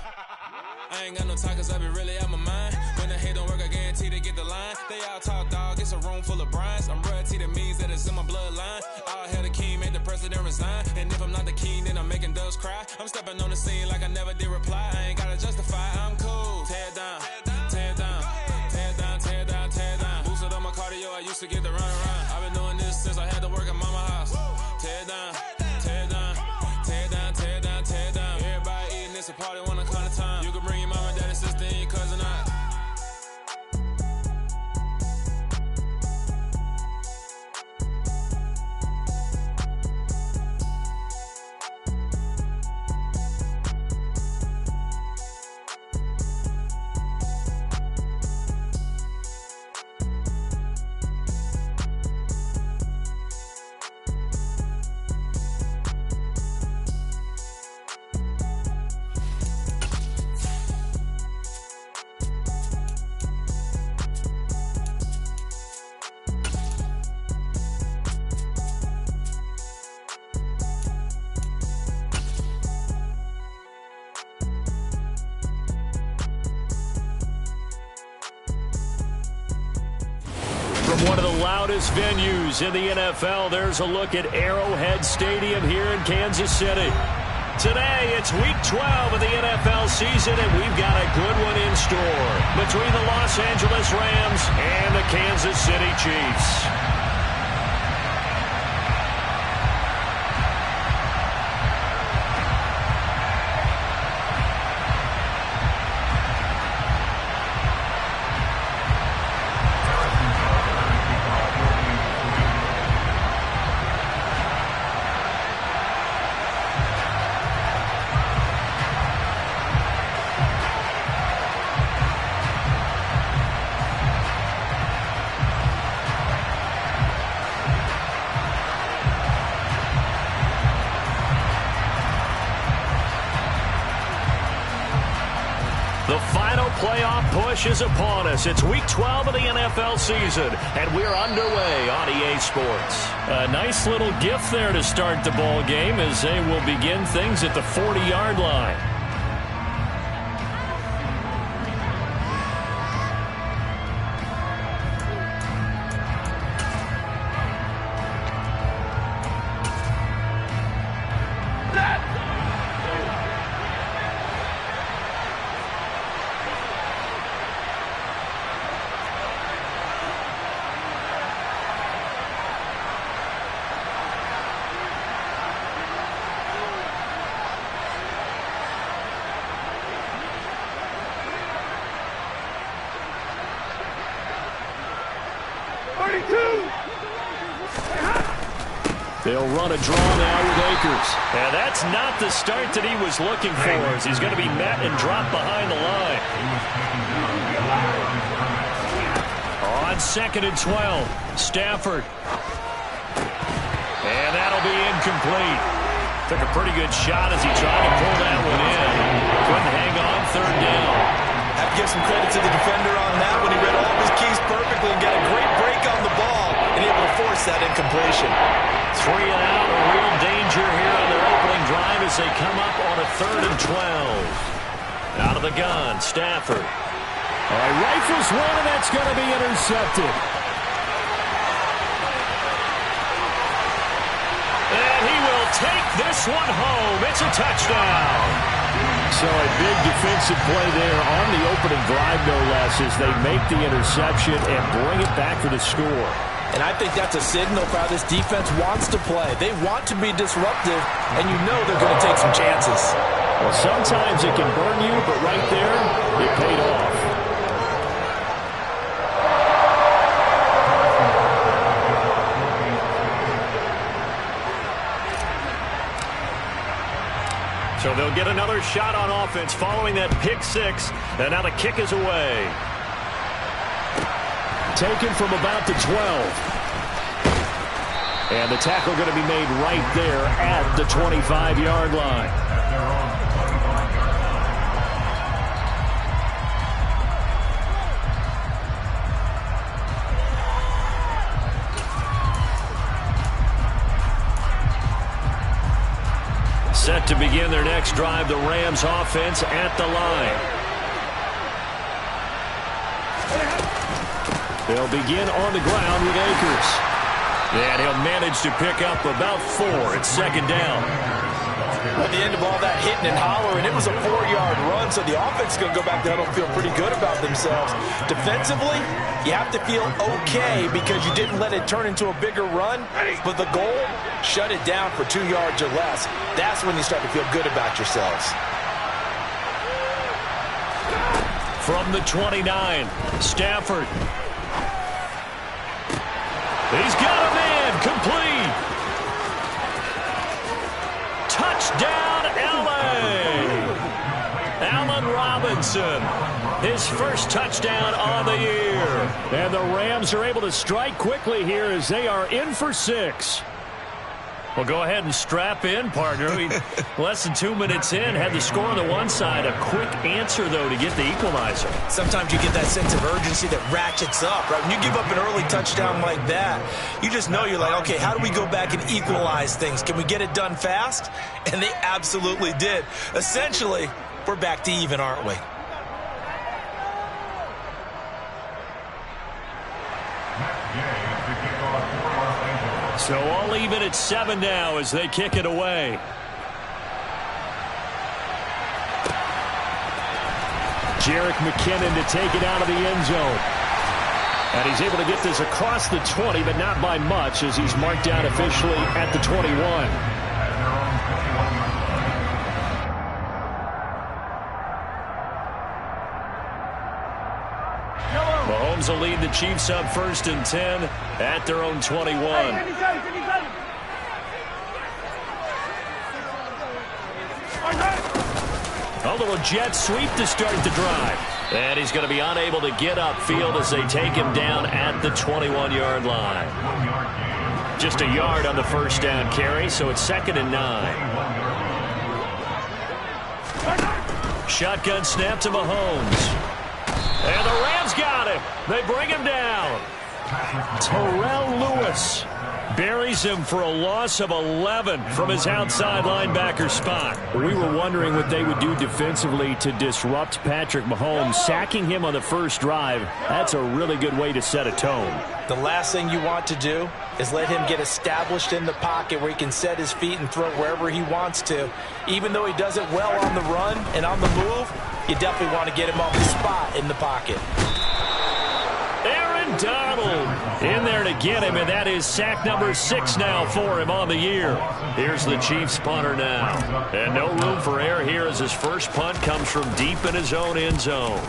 I ain't got no talk, cause I be really out my mind. When the hate don't work, I guarantee to get the line. They all talk, dog, it's a room full of brinds. I'm royalty, that means that it's in my bloodline. All hell the king, made the president resign. And if I'm not the king, then I'm making doves cry. I'm stepping on the scene like I never did reply. I ain't gotta justify, I'm cool. Tear it down, tear it down, tear it down, tear it down, tear it down. Boosted up my cardio, I used to get to run around. I've been doing this since I had to work at mama house. Tear it down, tear it down, tear it down, tear it down, tear it down. Everybody eating this a party one o'clock of time. You can bring your mama, daddy, sister, and your cousin out. From one of the loudest venues in the NFL, there's a look at Arrowhead Stadium here in Kansas City. Today, it's Week 12 of the NFL season, and we've got a good one in store between the Los Angeles Rams and the Kansas City Chiefs. The final playoff push is upon us. It's Week 12 of the NFL season, and we're underway on EA Sports. A nice little gift there to start the ball game as they will begin things at the 40-yard line. They'll run a draw now with Akers. And that's not the start that he was looking for, as he's going to be met and dropped behind the line. On 2nd and 12, Stafford. And that'll be incomplete. Took a pretty good shot as he tried to pull that one in. Couldn't hang on 3rd down. Have to give some credit to the defender on that when he read all of his keys perfectly and got a great break on the ball and able to force that incompletion. 3 and out, a real danger here on their opening drive as they come up on a 3rd and 12. Out of the gun, Stafford. All right, rifles one, and that's going to be intercepted. And he will take this one home. It's a touchdown. So a big defensive play there on the opening drive, no less, as they make the interception and bring it back for the score. And I think that's a signal for how this defense wants to play. They want to be disruptive, and you know they're going to take some chances. Well, sometimes it can burn you, but right there, it paid off. So they'll get another shot on offense following that pick six. And now the kick is away. Taken from about the 12. And the tackle going to be made right there at the 25-yard line. Set to begin their next drive, the Rams offense at the line. They'll begin on the ground with Akers. And he'll manage to pick up about 4 at second down. At the end of all that hitting and hollering, it was a 4-yard run, so the offense is going to go back down and feel pretty good about themselves. Defensively, you have to feel okay because you didn't let it turn into a bigger run, but the goal, shut it down for 2 yards or less. That's when you start to feel good about yourselves. From the 29, Stafford. He's got a man, complete. Touchdown, L.A. Allen Robinson, his first touchdown on the year. And the Rams are able to strike quickly here as they are in for 6. Well, go ahead and strap in, partner. Less than 2 minutes in, had the score on the one side. A quick answer, though, to get the equalizer. Sometimes you get that sense of urgency that ratchets up, right? When you give up an early touchdown like that, you just know you're like, okay, how do we go back and equalize things? Can we get it done fast? And they absolutely did. Essentially, we're back to even, aren't we? So all even at 7 now as they kick it away. Jerick McKinnon to take it out of the end zone. And he's able to get this across the 20, but not by much as he's marked down officially at the 21. Mahomes will lead the Chiefs up 1st and 10 at their own 21. A little jet sweep to start the drive. And he's going to be unable to get upfield as they take him down at the 21-yard line. Just a yard on the first down carry, so it's 2nd and 9. Shotgun snap to Mahomes. And the Rams got him. They bring him down. Terrell Lewis buries him for a loss of 11 from his outside linebacker spot. We were wondering what they would do defensively to disrupt Patrick Mahomes. Sacking him on the first drive, that's a really good way to set a tone. The last thing you want to do is let him get established in the pocket where he can set his feet and throw wherever he wants to. Even though he does it well on the run and on the move, you definitely want to get him on the spot in the pocket. Aaron Donald in there to get him, and that is sack number 6 now for him on the year. Here's the Chiefs punter now. And no room for error here as his first punt comes from deep in his own end zone.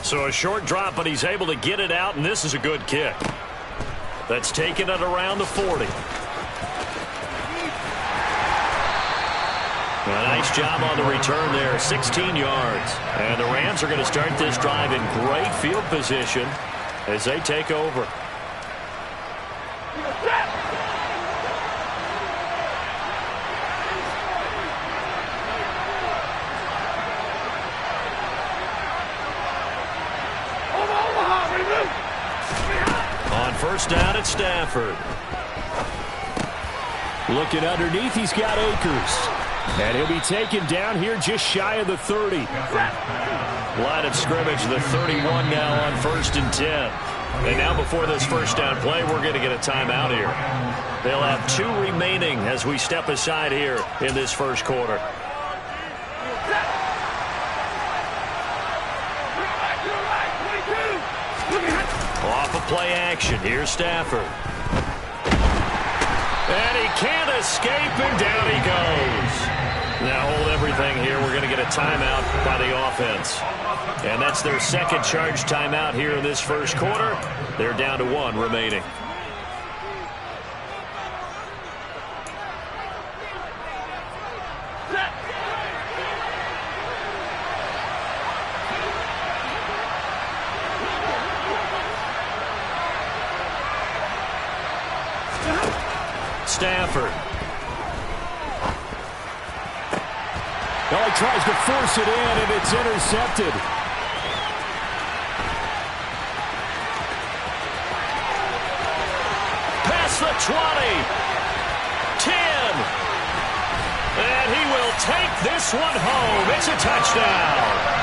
So a short drop, but he's able to get it out, and this is a good kick. That's taken it around the 40. A nice job on the return there, 16 yards. And the Rams are going to start this drive in great field position as they take over. On first down, it's Stafford. Looking underneath, he's got Akers. And he'll be taken down here just shy of the 30. Line of scrimmage, the 31 now on 1st and 10. And now before this first down play, we're going to get a timeout here. They'll have 2 remaining as we step aside here in this first quarter. Off of play action, here's Stafford. And he can't escape, and down he goes. Now hold everything here. We're going to get a timeout by the offense. And that's their second charge timeout here in this first quarter. They're down to 1 remaining. Stafford. Well, he tries to force it in, and it's intercepted. Past the 20. 10. And he will take this one home. It's a touchdown.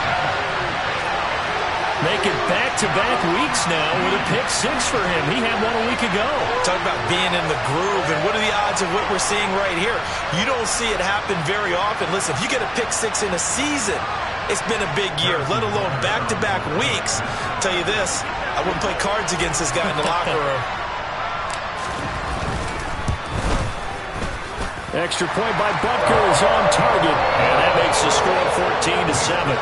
Making back-to-back weeks now with a pick six for him. He had one a week ago. Talk about being in the groove, and what are the odds of what we're seeing right here? You don't see it happen very often. Listen, if you get a pick six in a season, it's been a big year, let alone back-to-back weeks. I'll tell you this, I wouldn't play cards against this guy in the locker room. Extra point by Butker is on target, and that makes the score 14-7.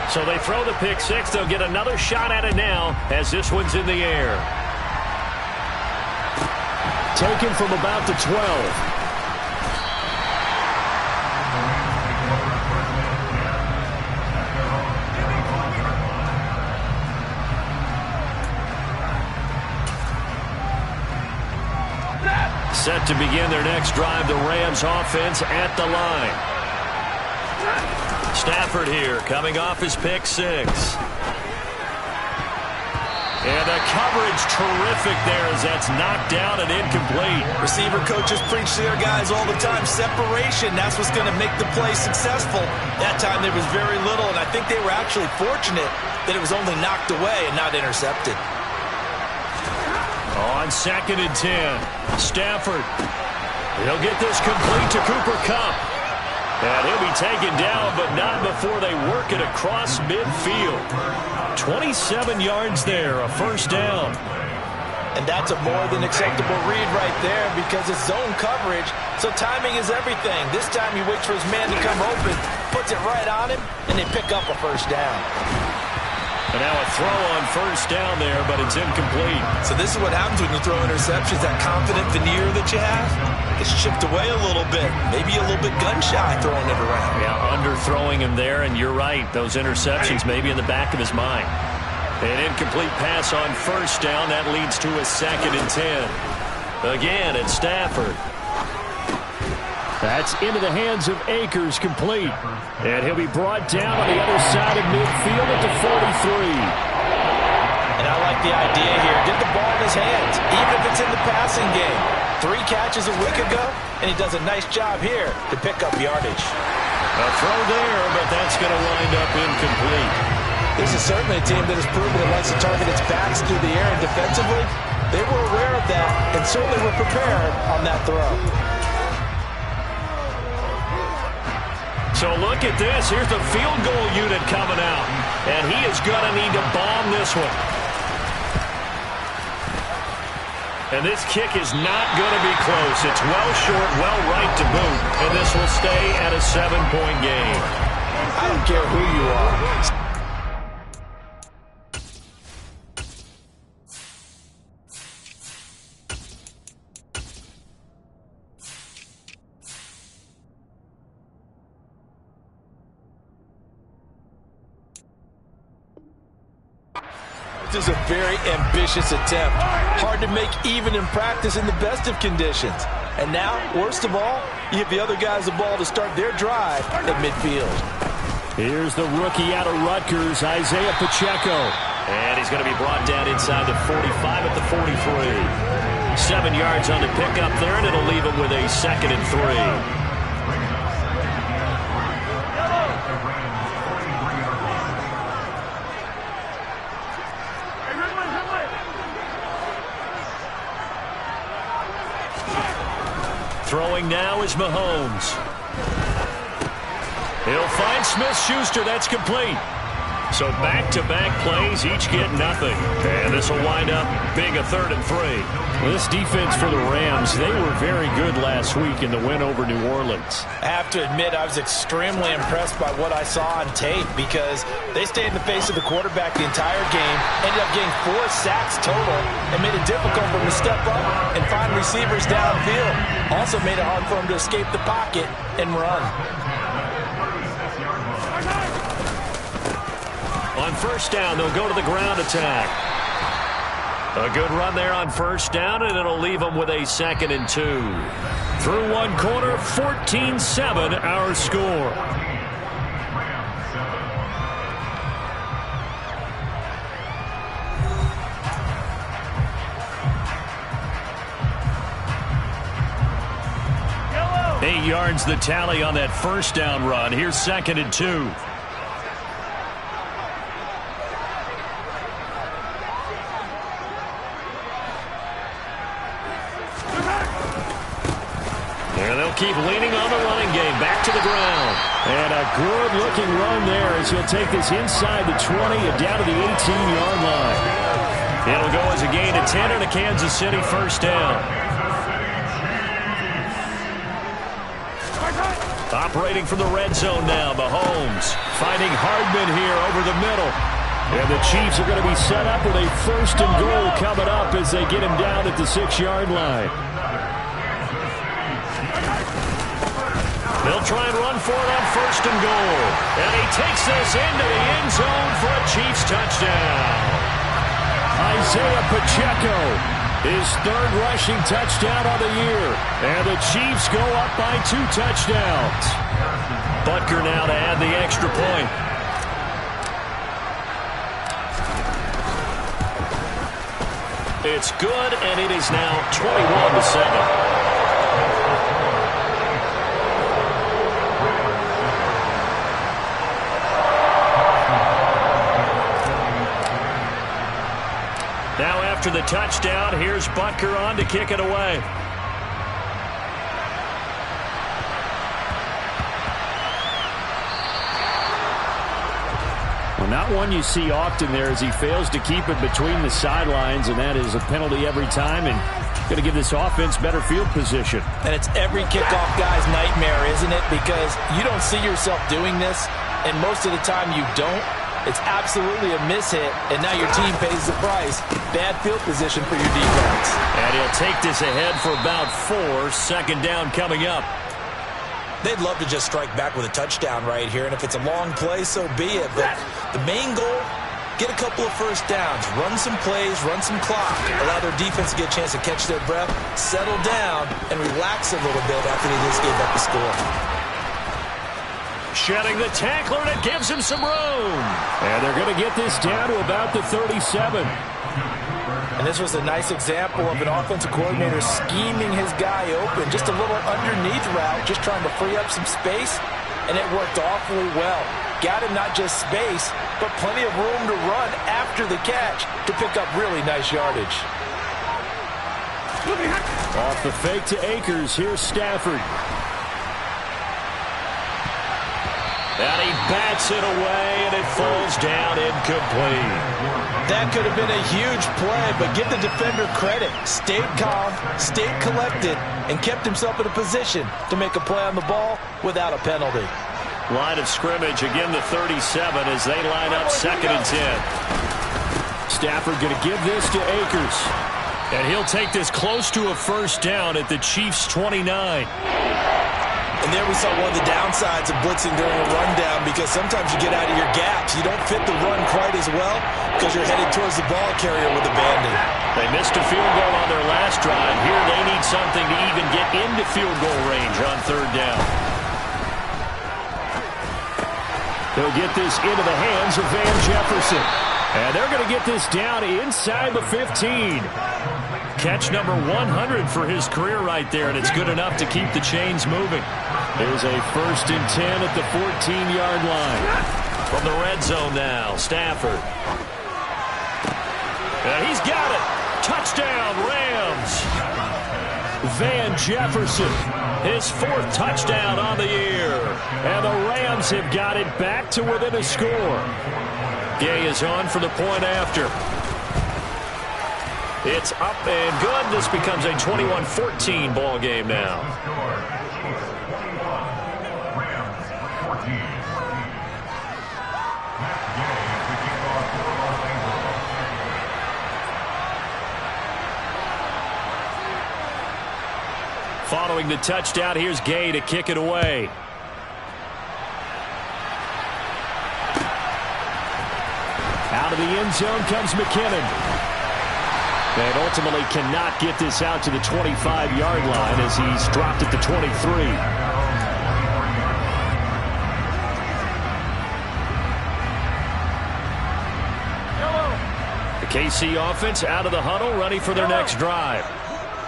So they throw the pick six. They'll get another shot at it now as this one's in the air. Taken from about the 12. Set to begin their next drive, the Rams offense at the line. Stafford here, coming off his pick six. And the coverage terrific there as that's knocked down and incomplete. Receiver coaches preach to their guys all the time. Separation, that's what's going to make the play successful. That time there was very little, and I think they were actually fortunate that it was only knocked away and not intercepted. On 2nd and 10, Stafford. He'll get this complete to Cooper Kupp. And he'll be taken down, but not before they work it across midfield. 27 yards there, a first down. And that's a more than acceptable read right there because it's zone coverage, so timing is everything. This time he waits for his man to come open, puts it right on him, and they pick up a first down. And now a throw on first down there, but it's incomplete. So this is what happens when you throw interceptions, that confident veneer that you have. It's chipped away a little bit, maybe a little bit gun-shy throwing it around. Yeah, underthrowing him there, and you're right. Those interceptions maybe in the back of his mind. An incomplete pass on first down. That leads to a 2nd and 10. Again, it's Stafford. That's into the hands of Akers, complete. And he'll be brought down on the other side of midfield at the 43. And I like the idea here. Get the ball in his hands, even if it's in the passing game. 3 catches a week ago, and he does a nice job here to pick up yardage. A throw there, but that's going to wind up incomplete. This is certainly a team that has proven it likes to target its backs through the air, and defensively, they were aware of that and certainly were prepared on that throw. So look at this. Here's the field goal unit coming out, and he is going to need to bomb this one. And this kick is not going to be close. It's well short, well right to boot, and this will stay at a 7-point game. I don't care who you are. This is a very ambitious attempt. Hard to make even in practice in the best of conditions. And now, worst of all, you give the other guys the ball to start their drive at midfield. Here's the rookie out of Rutgers, Isaiah Pacheco. And he's going to be brought down inside the 45 at the 43. 7 yards on the pickup there, and it'll leave him with a 2nd and 3. Throwing now is Mahomes. He'll find Smith-Schuster. That's complete. So back-to-back plays, each get nothing. And this will wind up being a 3rd and 3. Well, this defense for the Rams, they were very good last week in the win over New Orleans. I have to admit, I was extremely impressed by what I saw on tape because they stayed in the face of the quarterback the entire game, ended up getting 4 sacks total, and made it difficult for him to step up and find receivers downfield. Also made it hard for him to escape the pocket and run. On first down, they'll go to the ground attack. A good run there on first down, and it'll leave them with a 2nd and 2. Through one quarter, 14-7 our score. Yellow. 8 yards the tally on that first down run. Here's 2nd and 2. Keep leaning on the running game. Back to the ground. And a good-looking run there as he'll take this inside the 20 and down to the 18-yard line. It'll go as a gain of 10 and a Kansas City first down. Operating from the red zone now, Mahomes finding Hardman here over the middle. And the Chiefs are going to be set up with a 1st and goal coming up as they get him down at the 6-yard line. They'll try and run for it on 1st and goal. And he takes this into the end zone for a Chiefs touchdown. Isaiah Pacheco, his 3rd rushing touchdown of the year. And the Chiefs go up by 2 touchdowns. Butker now to add the extra point. It's good, and it is now 21-7. Now after the touchdown, here's Butker on to kick it away. Well, not one you see often there as he fails to keep it between the sidelines, and that is a penalty every time, and going to give this offense better field position. And it's every kickoff guy's nightmare, isn't it? Because you don't see yourself doing this, and most of the time you don't. It's absolutely a mishit, and now your team pays the price. Bad field position for your defense. And he'll take this ahead for about 4. 2nd down coming up. They'd love to just strike back with a touchdown right here, and if it's a long play, so be it. But the main goal, get a couple of first downs, run some plays, run some clock, allow their defense to get a chance to catch their breath, settle down, and relax a little bit after they just gave up the score. Shedding the tackler, and it gives him some room. And they're going to get this down to about the 37. And this was a nice example of an offensive coordinator scheming his guy open. Just a little underneath route, just trying to free up some space, and it worked awfully well. Got him not just space, but plenty of room to run after the catch to pick up really nice yardage. Off the fake to Akers, here's Stafford. And he bats it away, and it falls down incomplete. That could have been a huge play, but give the defender credit. Stayed calm, stayed collected, and kept himself in a position to make a play on the ball without a penalty. Line of scrimmage, again the 37 as they line up 2nd and 10. Stafford going to give this to Akers. And he'll take this close to a first down at the Chiefs' 29. And there we saw one of the downsides of blitzing during a rundown, because sometimes you get out of your gaps. You don't fit the run quite as well because you're headed towards the ball carrier with abandon. They missed a field goal on their last drive. Here they need something to even get into field goal range on 3rd down. They'll get this into the hands of Van Jefferson. And they're going to get this down inside the 15. Catch number 100 for his career right there, and it's good enough to keep the chains moving. There's a 1st and 10 at the 14-yard line. From the red zone now, Stafford. And he's got it. Touchdown, Rams. Van Jefferson, his 4th touchdown on the year. And the Rams have got it back to within a score. Gay is on for the point after. It's up and good. This becomes a 21-14 ball game now. Following the touchdown, here's Gay to kick it away. Out of the end zone comes McKinnon. And ultimately cannot get this out to the 25-yard line as he's dropped at the 23. The KC offense out of the huddle, ready for their next drive.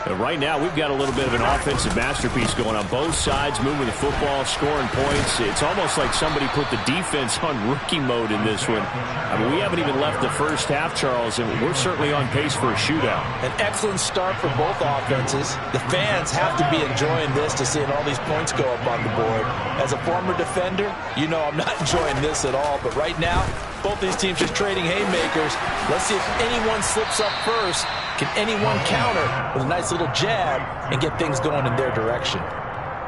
And right now, we've got a little bit of an offensive masterpiece going on both sides, moving the football, scoring points. It's almost like somebody put the defense on rookie mode in this one. I mean, we haven't even left the first half, Charles, and we're certainly on pace for a shootout. An excellent start for both offenses. The fans have to be enjoying this to seeing all these points go up on the board. As a former defender, you know I'm not enjoying this at all. But right now, both these teams just trading haymakers. Let's see if anyone slips up first. Can anyone counter with a nice little jab and get things going in their direction?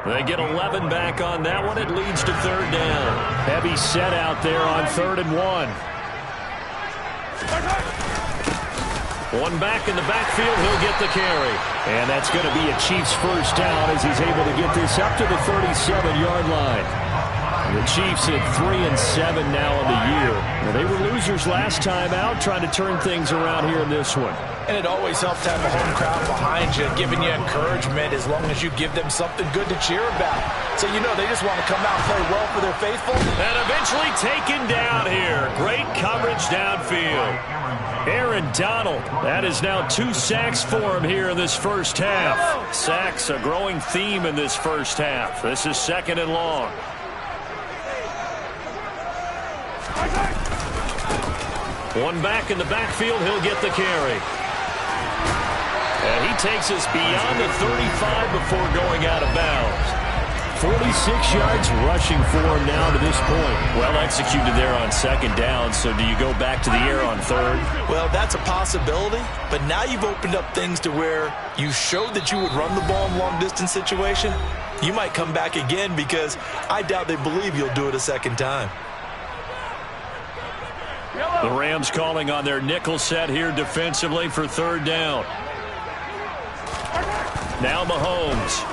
They get 11 back on that one. It leads to third down. Heavy set out there on 3rd and 1. One back in the backfield. He'll get the carry. And that's going to be a Chiefs first down as he's able to get this up to the 37-yard line. The Chiefs at 3-7 now on the year. Now, they were losers last time out, trying to turn things around here in this one. And it always helps to have a home crowd behind you, giving you encouragement as long as you give them something good to cheer about. So you know they just want to come out and play well for their faithful. And eventually taken down here. Great coverage downfield. Aaron Donald, that is now 2 sacks for him here in this first half. Sacks, a growing theme in this first half. This is 2nd and long. One back in the backfield, he'll get the carry. And he takes us beyond the 35 before going out of bounds. 46 yards rushing for him now to this point. Well executed there on 2nd down, so do you go back to the air on 3rd? Well, that's a possibility, but now you've opened up things to where you showed that you would run the ball in long-distance situation. You might come back again because I doubt they believe you'll do it a second time. The Rams calling on their nickel set here defensively for 3rd down. Now Mahomes.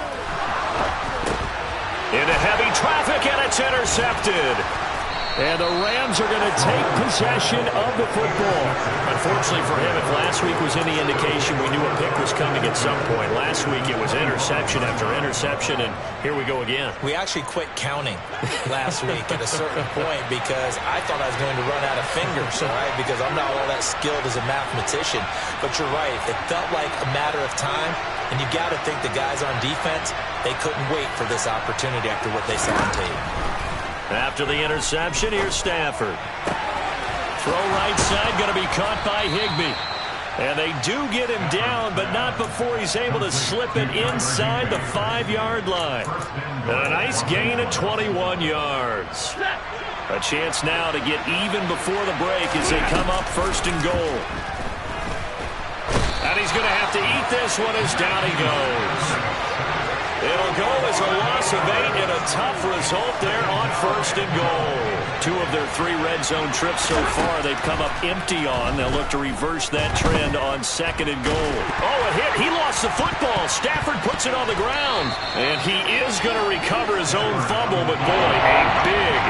Into heavy traffic, and it's intercepted. And the Rams are going to take possession of the football. Unfortunately for him, if last week was any indication, we knew a pick was coming at some point. Last week it was interception after interception, and here we go again. We actually quit counting last week at a certain point because I thought I was going to run out of fingers, all right, because I'm not all that skilled as a mathematician. But you're right. It felt like a matter of time, and you got to think the guys on defense, they couldn't wait for this opportunity after what they saw on tape. After the interception, here's Stafford. Throw right side, going to be caught by Higbee. And they do get him down, but not before he's able to slip it inside the 5-yard line. And a nice gain of 21 yards. A chance now to get even before the break as they come up 1st and goal. And he's going to have to eat this one as down he goes. It'll go as a loss of 8 and a tough result there on 1st and goal. 2 of their 3 red zone trips so far they've come up empty on. They'll look to reverse that trend on 2nd and goal. Oh, a hit. He lost the football. Stafford puts it on the ground. And he is going to recover his own fumble, but boy, a big,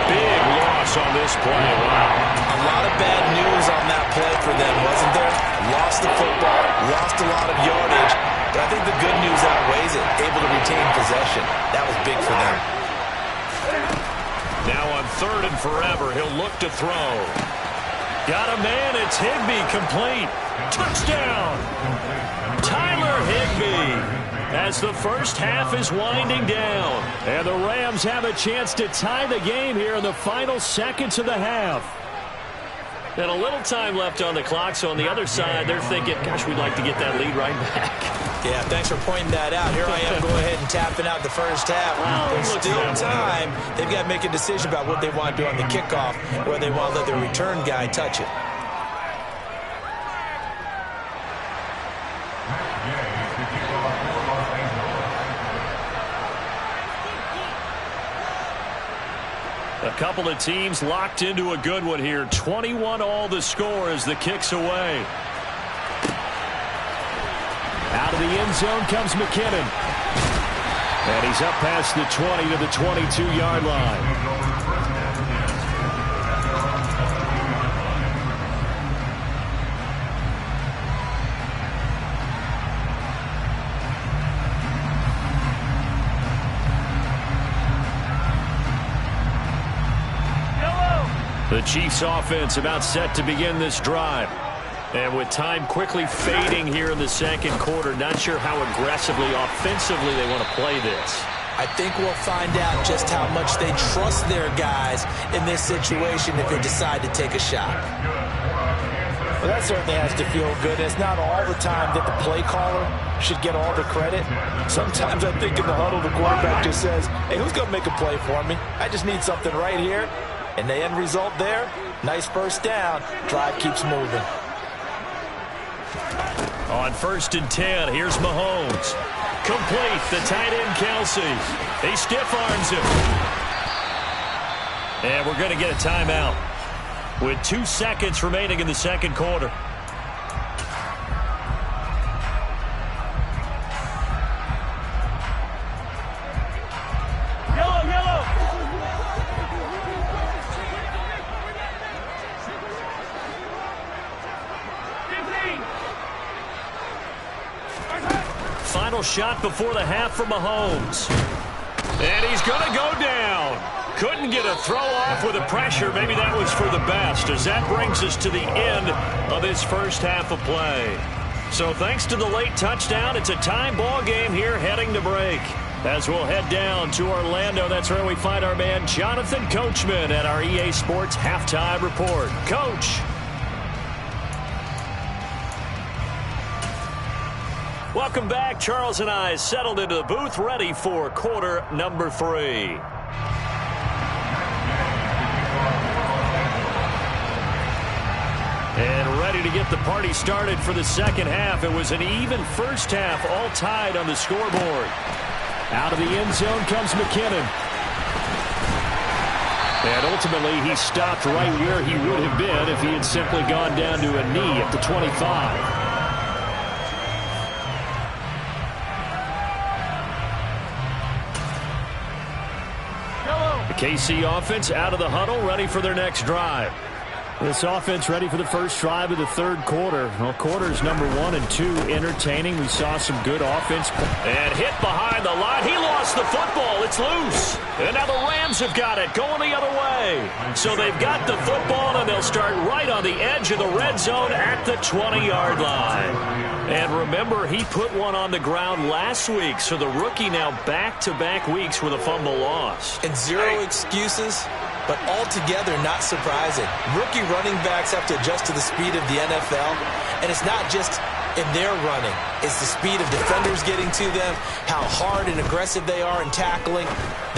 big loss on this play. Wow. A lot of bad news on that play for them, wasn't there? Lost the football, lost a lot of yardage. But I think the good news outweighs it. Able to retain possession. That was big for them. Now on 3rd and forever, he'll look to throw. Got a man. It's Higbee, complete. Touchdown. Tyler Higbee. As the first half is winding down. And the Rams have a chance to tie the game here in the final seconds of the half. And a little time left on the clock, so on the other side, they're thinking, gosh, we'd like to get that lead right back. Yeah, thanks for pointing that out. Here I am, go ahead and tapping out the first half. There's still time. They've got to make a decision about what they want to do on the kickoff, where they want to let their return guy touch it. A couple of teams locked into a good one here. 21 all the score as the kick's away. Out of the end zone comes McKinnon. And he's up past the 20 to the 22-yard line. Chiefs offense about set to begin this drive. And with time quickly fading here in the second quarter, not sure how aggressively, offensively they want to play this. I think we'll find out just how much they trust their guys in this situation if they decide to take a shot. Well, that certainly has to feel good. It's not all the time that the play caller should get all the credit. Sometimes I think in the huddle, the quarterback just says, hey, who's going to make a play for me? I just need something right here. And the end result there, nice first down. Drive keeps moving. On 1st and 10, here's Mahomes. Complete, the tight end Kelsey. He stiff arms him. And we're going to get a timeout with 2 seconds remaining in the second quarter. Final shot before the half for Mahomes. And he's going to go down. Couldn't get a throw off with the pressure. Maybe that was for the best, as that brings us to the end of this first half of play. So thanks to the late touchdown, it's a tie ball game here heading to break. As we'll head down to Orlando, that's where we find our man Jonathan Coachman at our EA Sports Halftime Report. Coach. Welcome back. Charles and I settled into the booth, ready for quarter number 3. And ready to get the party started for the second half. It was an even first half, all tied on the scoreboard. Out of the end zone comes McKinnon. And ultimately, he stopped right where he would have been if he had simply gone down to a knee at the 25. KC offense out of the huddle, ready for their next drive. This offense ready for the first drive of the third quarter. Well, quarters number 1 and 2 entertaining. We saw some good offense. And hit behind the line. He lost the football. It's loose. And now the Rams have got it, going the other way. So they've got the football, and they'll start right on the edge of the red zone at the 20-yard line. And remember, he put one on the ground last week, so the rookie now back-to-back weeks with a fumble loss. And zero excuses, but altogether not surprising. Rookie running backs have to adjust to the speed of the NFL, and it's not just in their running. It's the speed of defenders getting to them, how hard and aggressive they are in tackling,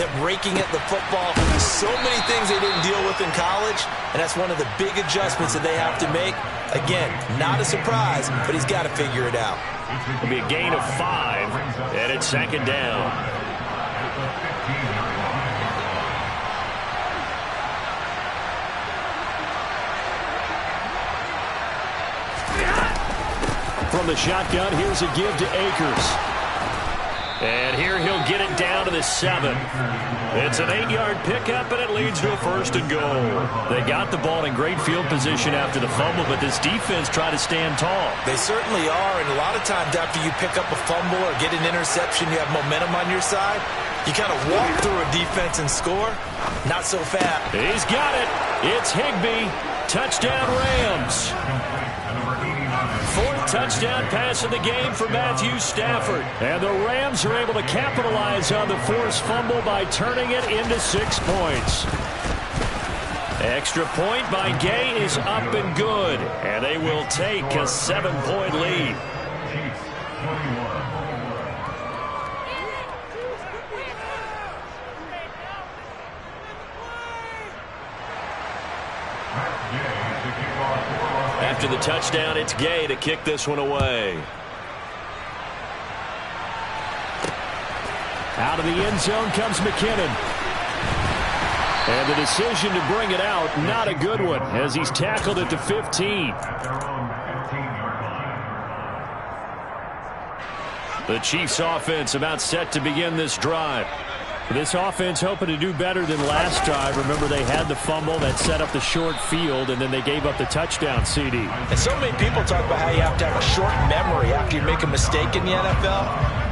them raking at the football. So many things they didn't deal with in college, and that's one of the big adjustments that they have to make. Again, not a surprise, but he's got to figure it out. It'll be a gain of 5, and it's second down. From the shotgun, here's a give to Akers. And here he'll get it down to the 7. It's an 8-yard pickup, and it leads to a 1st and goal. They got the ball in great field position after the fumble, but this defense tried to stand tall. They certainly are, and a lot of times after you pick up a fumble or get an interception, you have momentum on your side. You kind of walk through a defense and score. Not so fast. He's got it. It's Higbee. Touchdown Rams. 4th touchdown pass of the game for Matthew Stafford. And the Rams are able to capitalize on the forced fumble by turning it into 6 points. Extra point by Gay is up and good. And they will take a 7-point lead. After the touchdown, it's Gay to kick this one away. Out of the end zone comes McKinnon. And the decision to bring it out, not a good one, as he's tackled at the 15. The Chiefs offense about set to begin this drive. This offense hoping to do better than last drive. Remember, they had the fumble that set up the short field, and then they gave up the touchdown CD. And so many people talk about how you have to have a short memory after you make a mistake in the NFL.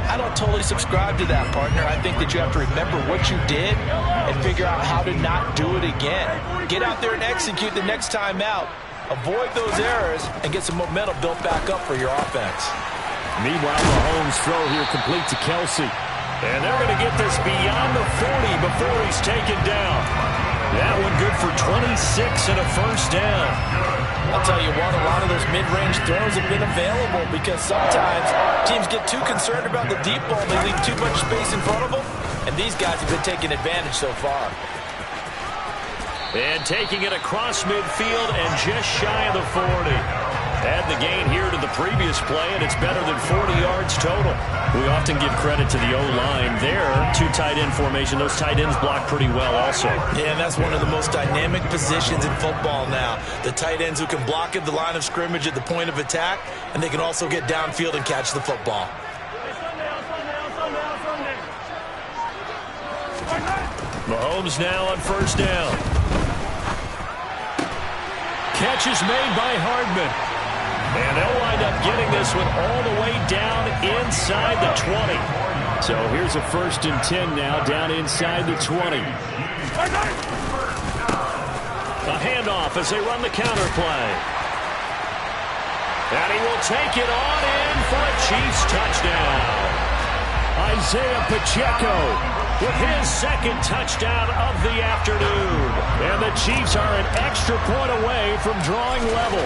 I don't totally subscribe to that, partner. I think that you have to remember what you did and figure out how to not do it again. Get out there and execute the next time out. Avoid those errors and get some momentum built back up for your offense. Meanwhile, Mahomes' throw here complete to Kelsey. And they're going to get this beyond the 40 before he's taken down. That one good for 26 and a first down. I'll tell you what, a lot of those mid-range throws have been available because sometimes teams get too concerned about the deep ball. They leave too much space in front of them, and these guys have been taking advantage so far. And taking it across midfield and just shy of the 40. Add the gain here to the previous play, and it's better than 40 yards total. We often give credit to the O-line there. Two tight end formation. Those tight ends block pretty well also. Yeah, and that's one of the most dynamic positions in football now. The tight ends who can block at the line of scrimmage at the point of attack, and they can also get downfield and catch the football. Mahomes now on first down. Catch is made by Hardman. And they'll wind up getting this one all the way down inside the 20. So here's a 1st and 10 now, down inside the 20. A handoff as they run the counter play. And he will take it on in for a Chiefs touchdown. Isaiah Pacheco with his second touchdown of the afternoon. And the Chiefs are an extra point away from drawing level.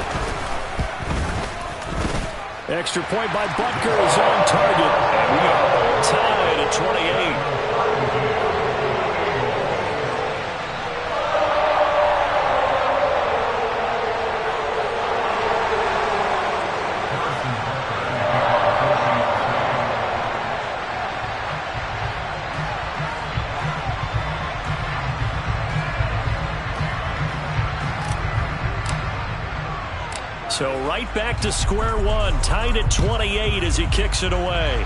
Extra point by Butker is on target. And we are all tied at 28. So right back to square one, tied at 28 as he kicks it away.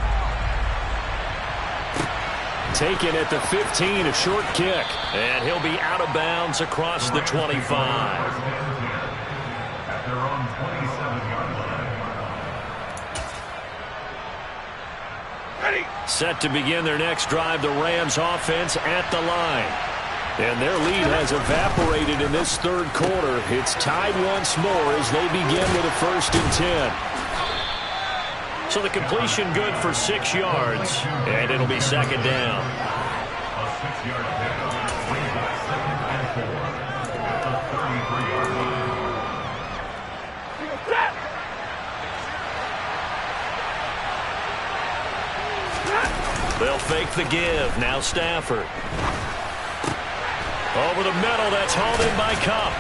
Taken at the 15, a short kick. And he'll be out of bounds across the 25. At their own 27-yard line. Set to begin their next drive, the Rams offense at the line. And their lead has evaporated in this third quarter. It's tied once more as they begin with a 1st and 10. So the completion good for 6 yards, and it'll be second down. A 6-yard pickup brings up 2nd and 4 at the 33-yard line. They'll fake the give. Now Stafford. Over the middle, that's hauled in by Cup.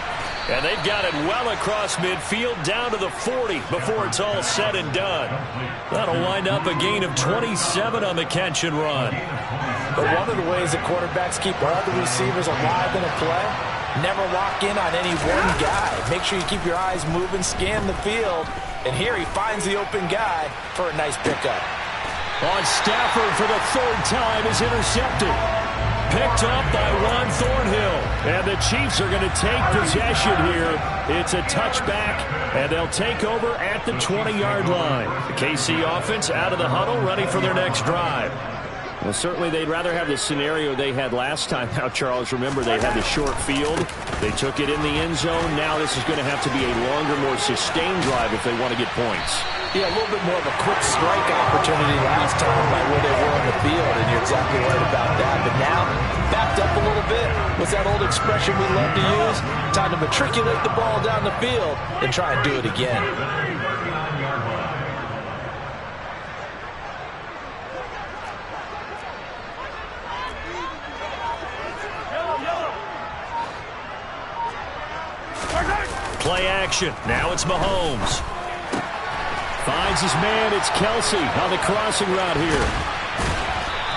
And they've got it well across midfield down to the 40 before it's all said and done. That'll wind up a gain of 27 on the catch and run. But one of the ways that quarterbacks keep all the receivers alive in a play, never lock in on any one guy. Make sure you keep your eyes moving, scan the field. And here he finds the open guy for a nice pickup. On Stafford for the 3rd time is intercepted. Picked up by Juan Thornhill. And the Chiefs are going to take possession here. It's a touchback, and they'll take over at the 20-yard line. The KC offense out of the huddle, ready for their next drive. Well, certainly they'd rather have the scenario they had last time. Now, Charles, remember they had the short field. They took it in the end zone. Now this is going to have to be a longer, more sustained drive if they want to get points. Yeah, a little bit more of a quick strike opportunity last time by where they were on the field, and you're exactly right about that. But now, backed up a little bit. What's that old expression we love to use? Time to matriculate the ball down the field and try and do it again. Play action. Now it's Mahomes. Finds his man. It's Kelsey on the crossing route here.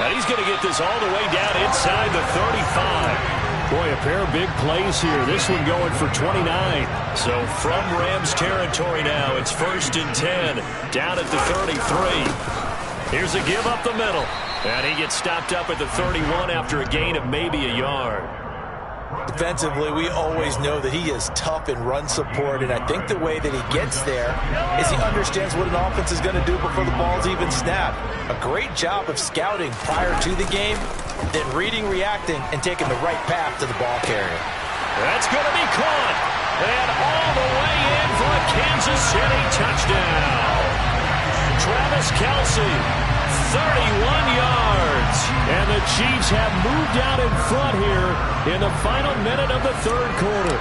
And he's going to get this all the way down inside the 35. Boy, a pair of big plays here. This one going for 29. So from Rams territory now, it's 1st and 10, down at the 33. Here's a give up the middle. And he gets stopped up at the 31 after a gain of maybe a yard. Defensively, we always know that he is tough in run support, and I think the way that he gets there is he understands what an offense is going to do before the ball's even snapped. A great job of scouting prior to the game, then reading, reacting, and taking the right path to the ball carrier. That's going to be caught, and all the way in for a Kansas City touchdown. Travis Kelce, 31 yards. And the Chiefs have moved out in front here in the final minute of the third quarter.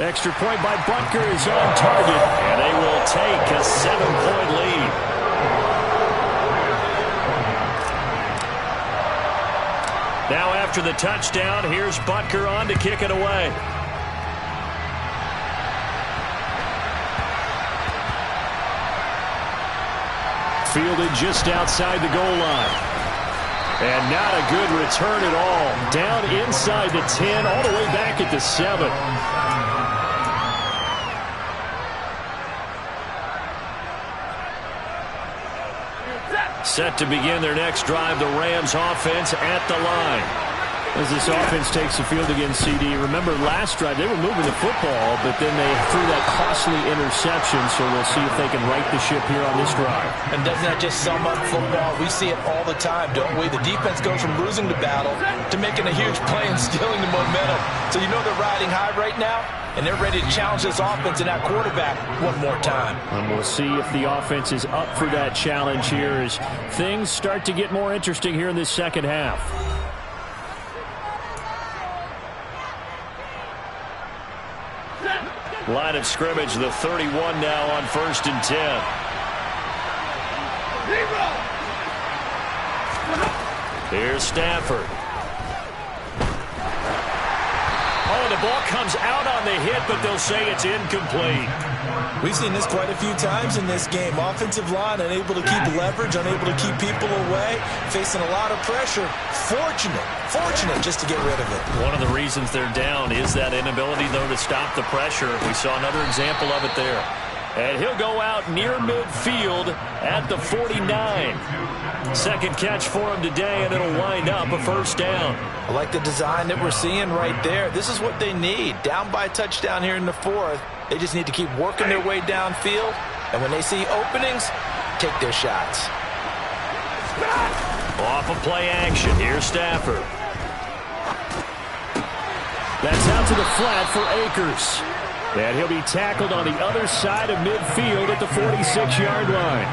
Extra point by Butker is on target, and they will take a 7-point lead. Now after the touchdown, here's Butker on to kick it away. Fielded just outside the goal line. And not a good return at all. Down inside the 10, all the way back at the 7. Set to begin their next drive, the Rams offense at the line. As this offense takes the field against CD. Remember last drive, they were moving the football, but then they threw that costly interception, so we'll see if they can right the ship here on this drive. And doesn't that just sum up football? We see it all the time, don't we? The defense goes from losing the battle to making a huge play and stealing the momentum. So you know they're riding high right now, and they're ready to challenge this offense and that quarterback one more time. And we'll see if the offense is up for that challenge here as things start to get more interesting here in this second half. Line of scrimmage, the 31 now on 1st and 10. Here's Stafford. Oh, the ball comes out on the hit, but they'll say it's incomplete. We've seen this quite a few times in this game. Offensive line unable to keep leverage, unable to keep people away, facing a lot of pressure. Fortunate just to get rid of it. One of the reasons they're down is that inability, though, to stop the pressure. We saw another example of it there. And he'll go out near midfield at the 49. Second catch for him today, and it'll wind up a first down. I like the design that we're seeing right there. This is what they need. Down by a touchdown here in the 4th. They just need to keep working their way downfield. And when they see openings, take their shots. Off of play action. Here's Stafford. That's out to the flat for Akers. And he'll be tackled on the other side of midfield at the 46-yard line.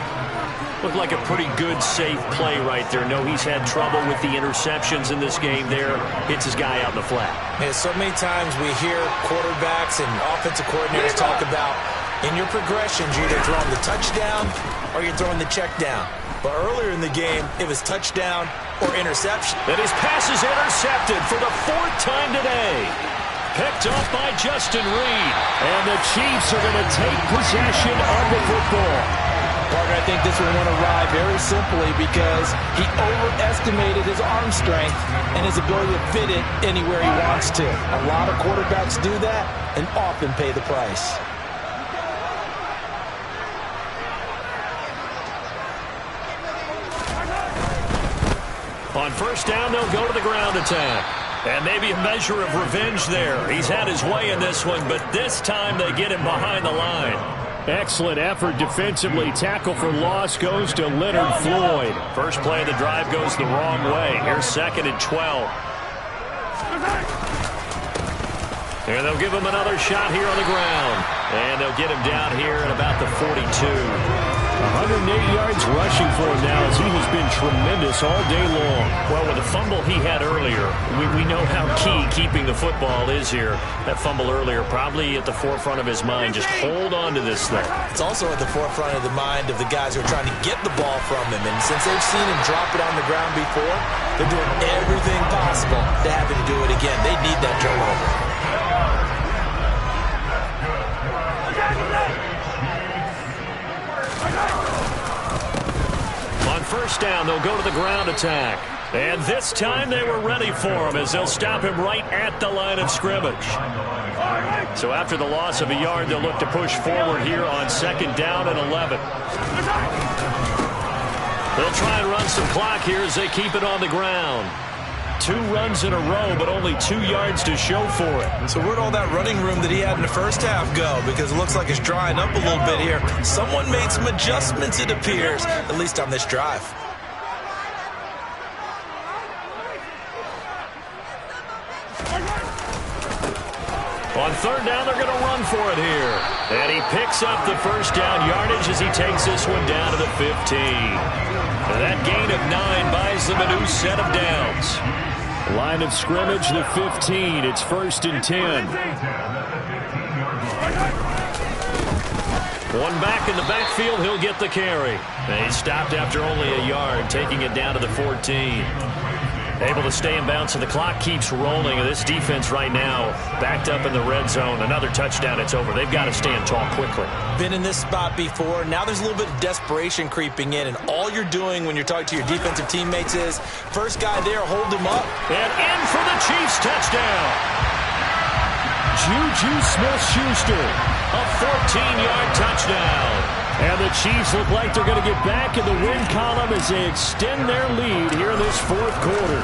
Looked like a pretty good, safe play right there. No, he's had trouble with the interceptions in this game there. Hits his guy out in the flat. Yeah, so many times we hear quarterbacks and offensive coordinators talk about in your progressions, you're either throwing the touchdown or you're throwing the check down. But earlier in the game, it was touchdown or interception. And his pass is intercepted for the 4th time today. Picked up by Justin Reed. And the Chiefs are going to take possession of the football. Parker, I think this one went awry very simply because he overestimated his arm strength and his ability to fit it anywhere he wants to. A lot of quarterbacks do that and often pay the price. On first down, they'll go to the ground attack. And maybe a measure of revenge there. He's had his way in this one, but this time they get him behind the line. Excellent effort defensively. Tackle for loss goes to Leonard Floyd. First play of the drive goes the wrong way. Here's 2nd and 12. And they'll give him another shot here on the ground. And they'll get him down here at about the 42. 108 yards rushing for him now as he has been tremendous all day long. Well, with the fumble he had earlier, we know how key keeping the football is here. That fumble earlier probably at the forefront of his mind. Just hold on to this thing. It's also at the forefront of the mind of the guys who are trying to get the ball from him. And since they've seen him drop it on the ground before, they're doing everything possible to have him do it again. They need that turnover. On first down, they'll go to the ground attack. And this time they were ready for him as they'll stop him right at the line of scrimmage. So after the loss of a yard, they'll look to push forward here on 2nd down and 11. They'll try and run some clock here as they keep it on the ground. 2 runs in a row, but only 2 yards to show for it. So where'd all that running room that he had in the first half go? Because it looks like it's drying up a little bit here. Someone made some adjustments, it appears, at least on this drive. On 3rd down, they're going to run for it here. And he picks up the first down yardage as he takes this one down to the 15. And that gain of 9 buys them a new set of downs. Line of scrimmage, the 15. It's 1st and 10. One back in the backfield, he'll get the carry. And he stopped after only a yard, taking it down to the 14. Able to stay in bounds, and the clock keeps rolling. And this defense right now backed up in the red zone. Another touchdown, it's over. They've got to stand tall quickly. Been in this spot before. Now there's a little bit of desperation creeping in, and all you're doing when you're talking to your defensive teammates is, first guy there, hold him up. And in for the Chiefs touchdown. Juju Smith-Schuster, a 14-yard touchdown. And the Chiefs look like they're going to get back in the win column as they extend their lead here in this 4th quarter.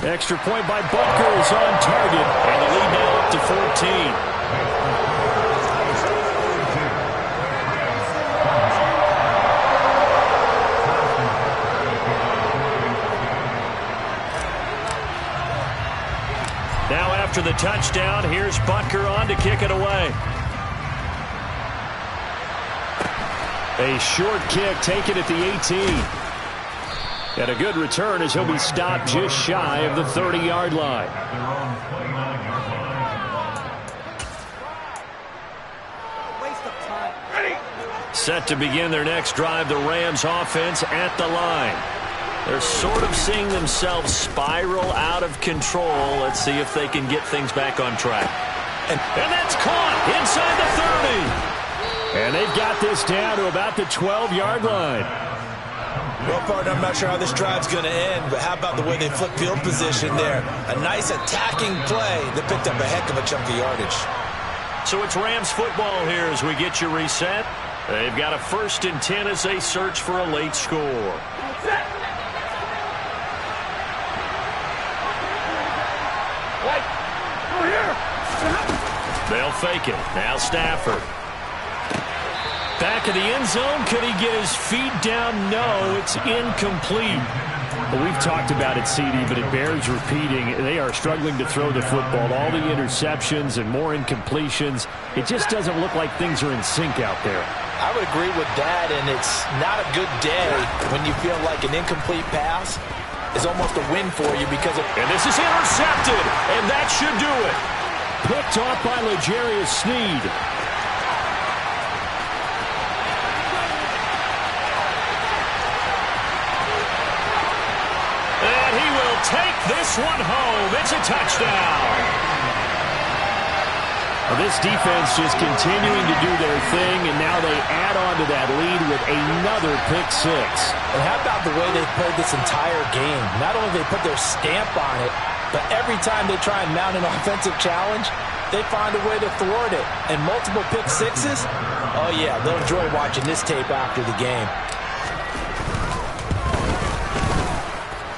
Extra point by Butker is on target, and the lead now up to 14. Now after the touchdown, here's Butker on to kick it away. A short kick taken at the 18. And a good return as he'll be stopped just shy of the 30-yard line. Set to begin their next drive, the Rams offense at the line. They're sort of seeing themselves spiral out of control. Let's see if they can get things back on track. And that's caught inside the 30. And they've got this down to about the 12-yard line. Well, partner, I'm not sure how this drive's going to end, but how about the way they flip field position there? A nice attacking play that picked up a heck of a chunk of yardage. So it's Rams football here as we get you reset. They've got a 1st and 10 as they search for a late score. They'll fake it. Now Stafford. Back of the end zone. Could he get his feet down? No, it's incomplete. Well, we've talked about it, CD, but it bears repeating. They are struggling to throw the football. All the interceptions and more incompletions. It just doesn't look like things are in sync out there. I would agree with that, and it's not a good day when you feel like an incomplete pass is almost a win for you because of... And this is intercepted, and that should do it. Picked off by L'Jarius Sneed. And he will take this one home. It's a touchdown. Well, this defense just continuing to do their thing, and now they add on to that lead with another pick 6. And how about the way they played this entire game? Not only they put their stamp on it, but every time they try and mount an offensive challenge, they find a way to thwart it. And multiple pick 6s? Oh, yeah, they'll enjoy watching this tape after the game.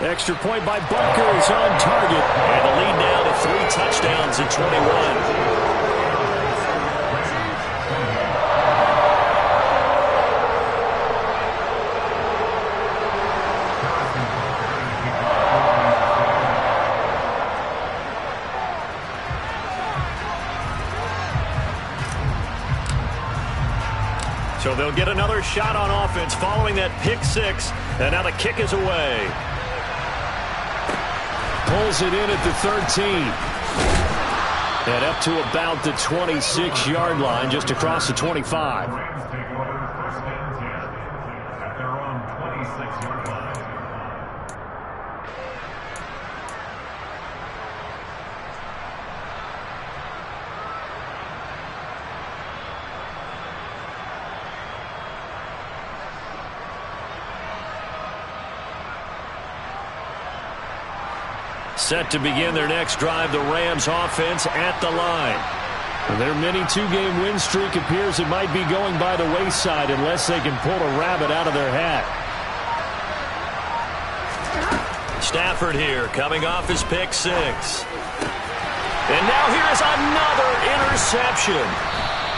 Extra point by Butker is on target. And the lead now to 3 touchdowns at 21. So they'll get another shot on offense following that pick 6. And now the kick is away. Pulls it in at the 13. And up to about the 26-yard line, just across the 25. Rams take over 1st and 10 at their own 26-yard line. Set to begin their next drive, the Rams offense at the line. Their mini two-game win streak appears it might be going by the wayside unless they can pull a rabbit out of their hat. Stafford here, coming off his pick six. And now here's another interception.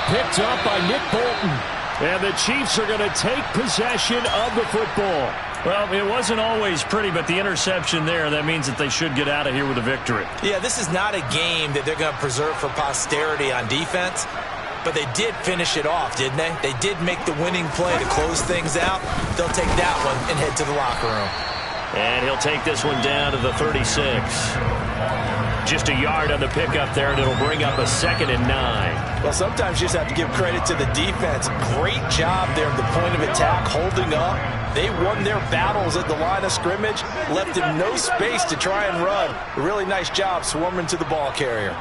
Picked up by Nick Bolton. And the Chiefs are going to take possession of the football. Well, it wasn't always pretty, but the interception there, that means that they should get out of here with a victory. Yeah, this is not a game that they're going to preserve for posterity on defense, but they did finish it off, didn't they? They did make the winning play to close things out. They'll take that one and head to the locker room. And he'll take this one down to the 36. Just a yard on the pickup there, and it'll bring up a 2nd and 9. Well, sometimes you just have to give credit to the defense. Great job there at the point of attack, holding up. They won their battles at the line of scrimmage, left him no space to try and run. A really nice job swarming to the ball carrier.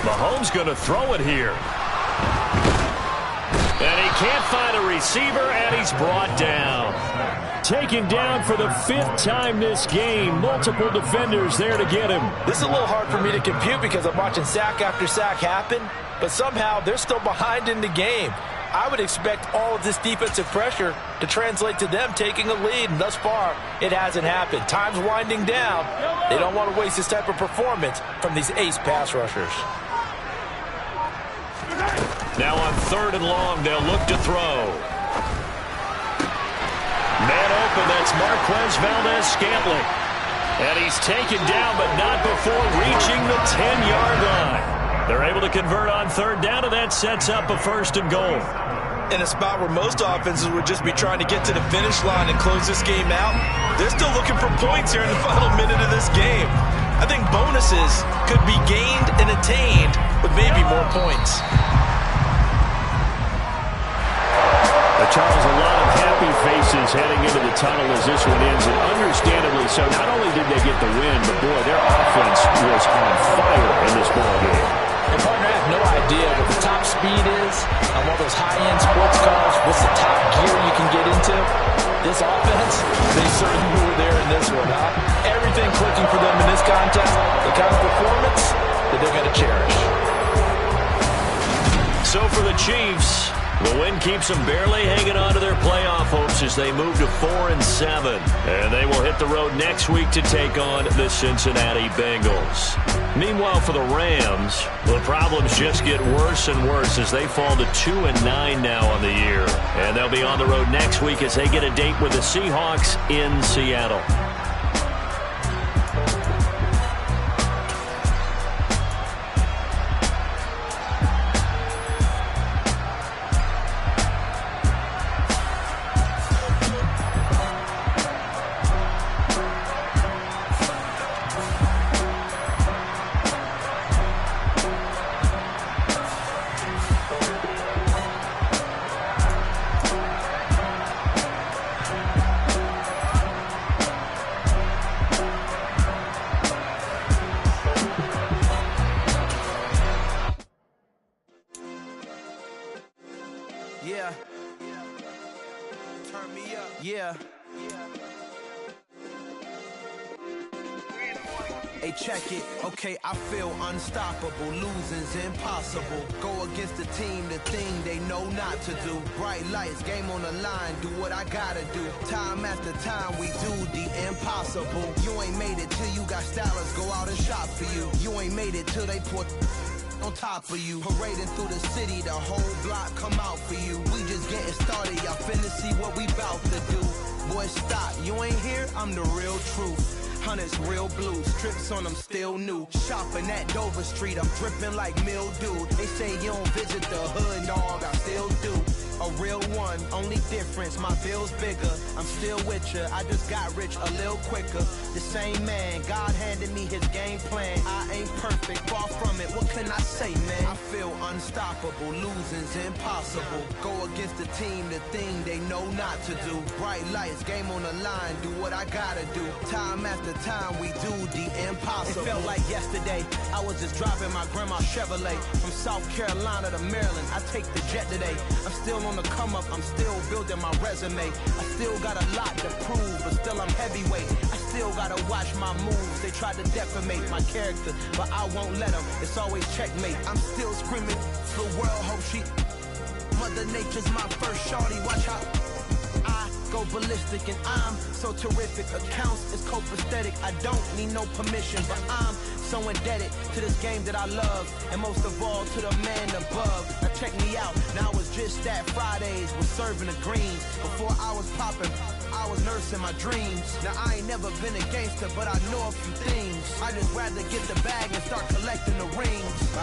Mahomes going to throw it here. And he can't find a receiver, and he's brought down. Taken down for the 5th time this game. Multiple defenders there to get him. This is a little hard for me to compute because I'm watching sack after sack happen, but somehow they're still behind in the game. I would expect all of this defensive pressure to translate to them taking a lead, and thus far, it hasn't happened. Time's winding down. They don't want to waste this type of performance from these ace pass rushers. Now on 3rd and long, they'll look to throw. Man open, that's Marquez Valdez-Scantling. And he's taken down, but not before reaching the 10-yard line. They're able to convert on 3rd down, and that sets up a 1st and goal. In a spot where most offenses would just be trying to get to the finish line and close this game out, they're still looking for points here in the final minute of this game. I think bonuses could be gained and attained with maybe more points. Charles, a lot of happy faces heading into the tunnel as this one ends, and understandably so. Not only did they get the win, but boy, their offense was on fire in this ball game. And partner, I have no idea what the top speed is on one of those high-end sports cars. What's the top gear you can get into? This offense, they certainly were there in this one, huh? Everything clicking for them in this contest, the kind of performance that they're going to cherish. So for the Chiefs, the win keeps them barely hanging on to their playoff hopes as they move to 4-7. And they will hit the road next week to take on the Cincinnati Bengals. Meanwhile, for the Rams, the problems just get worse and worse as they fall to 2-9 now on the year. And they'll be on the road next week as they get a date with the Seahawks in Seattle. Yeah. Turn me up. Yeah. Hey, check it. Okay, I feel unstoppable. Losing's impossible. Go against the team, the thing they know not to do. Bright lights, game on the line. Do what I gotta do. Time after time, we do the impossible. You ain't made it till you got stylists go out and shop for you. You ain't made it till they put on top of you. Parading through the city, the whole block come out for you. We just getting started, y'all finna see what we bout to do. Boy, stop, you ain't here, I'm the real truth. Hunters, real blue, strips on them still new. Shopping at Dover Street, I'm dripping like mildew. They say you don't visit the hood, dog, I still do. A real one, only difference, my bill's bigger. I'm still with ya, I just got rich a little quicker. The same man, God handed me his game plan. I ain't perfect, far from it, what can I say, man? I feel unstoppable, losing's impossible. Go against the team, the thing they know not to do. Bright lights, game on the line, do what I gotta do. Time after time, we do the impossible. It felt like yesterday, I was just driving my grandma's Chevrolet. From South Carolina to Maryland, I take the jet today. I'm still on the come up, I'm still building my resume. I still got a lot to prove, but still I'm heavyweight. still gotta watch my moves. They tried to defamate my character, but I won't let them. It's always checkmate. I'm still screaming, the world hope she. Mother Nature's my first shorty, watch how I go ballistic and I'm so terrific. Accounts is copacetic, I don't need no permission, but I'm so indebted to this game that I love, and most of all to the man above. Now check me out, now it's just that Fridays was serving the greens. Before I was popping, I was nursing my dreams. Now I ain't never been a gangster, but I know a few things. I just rather get the bag and start collecting the rings.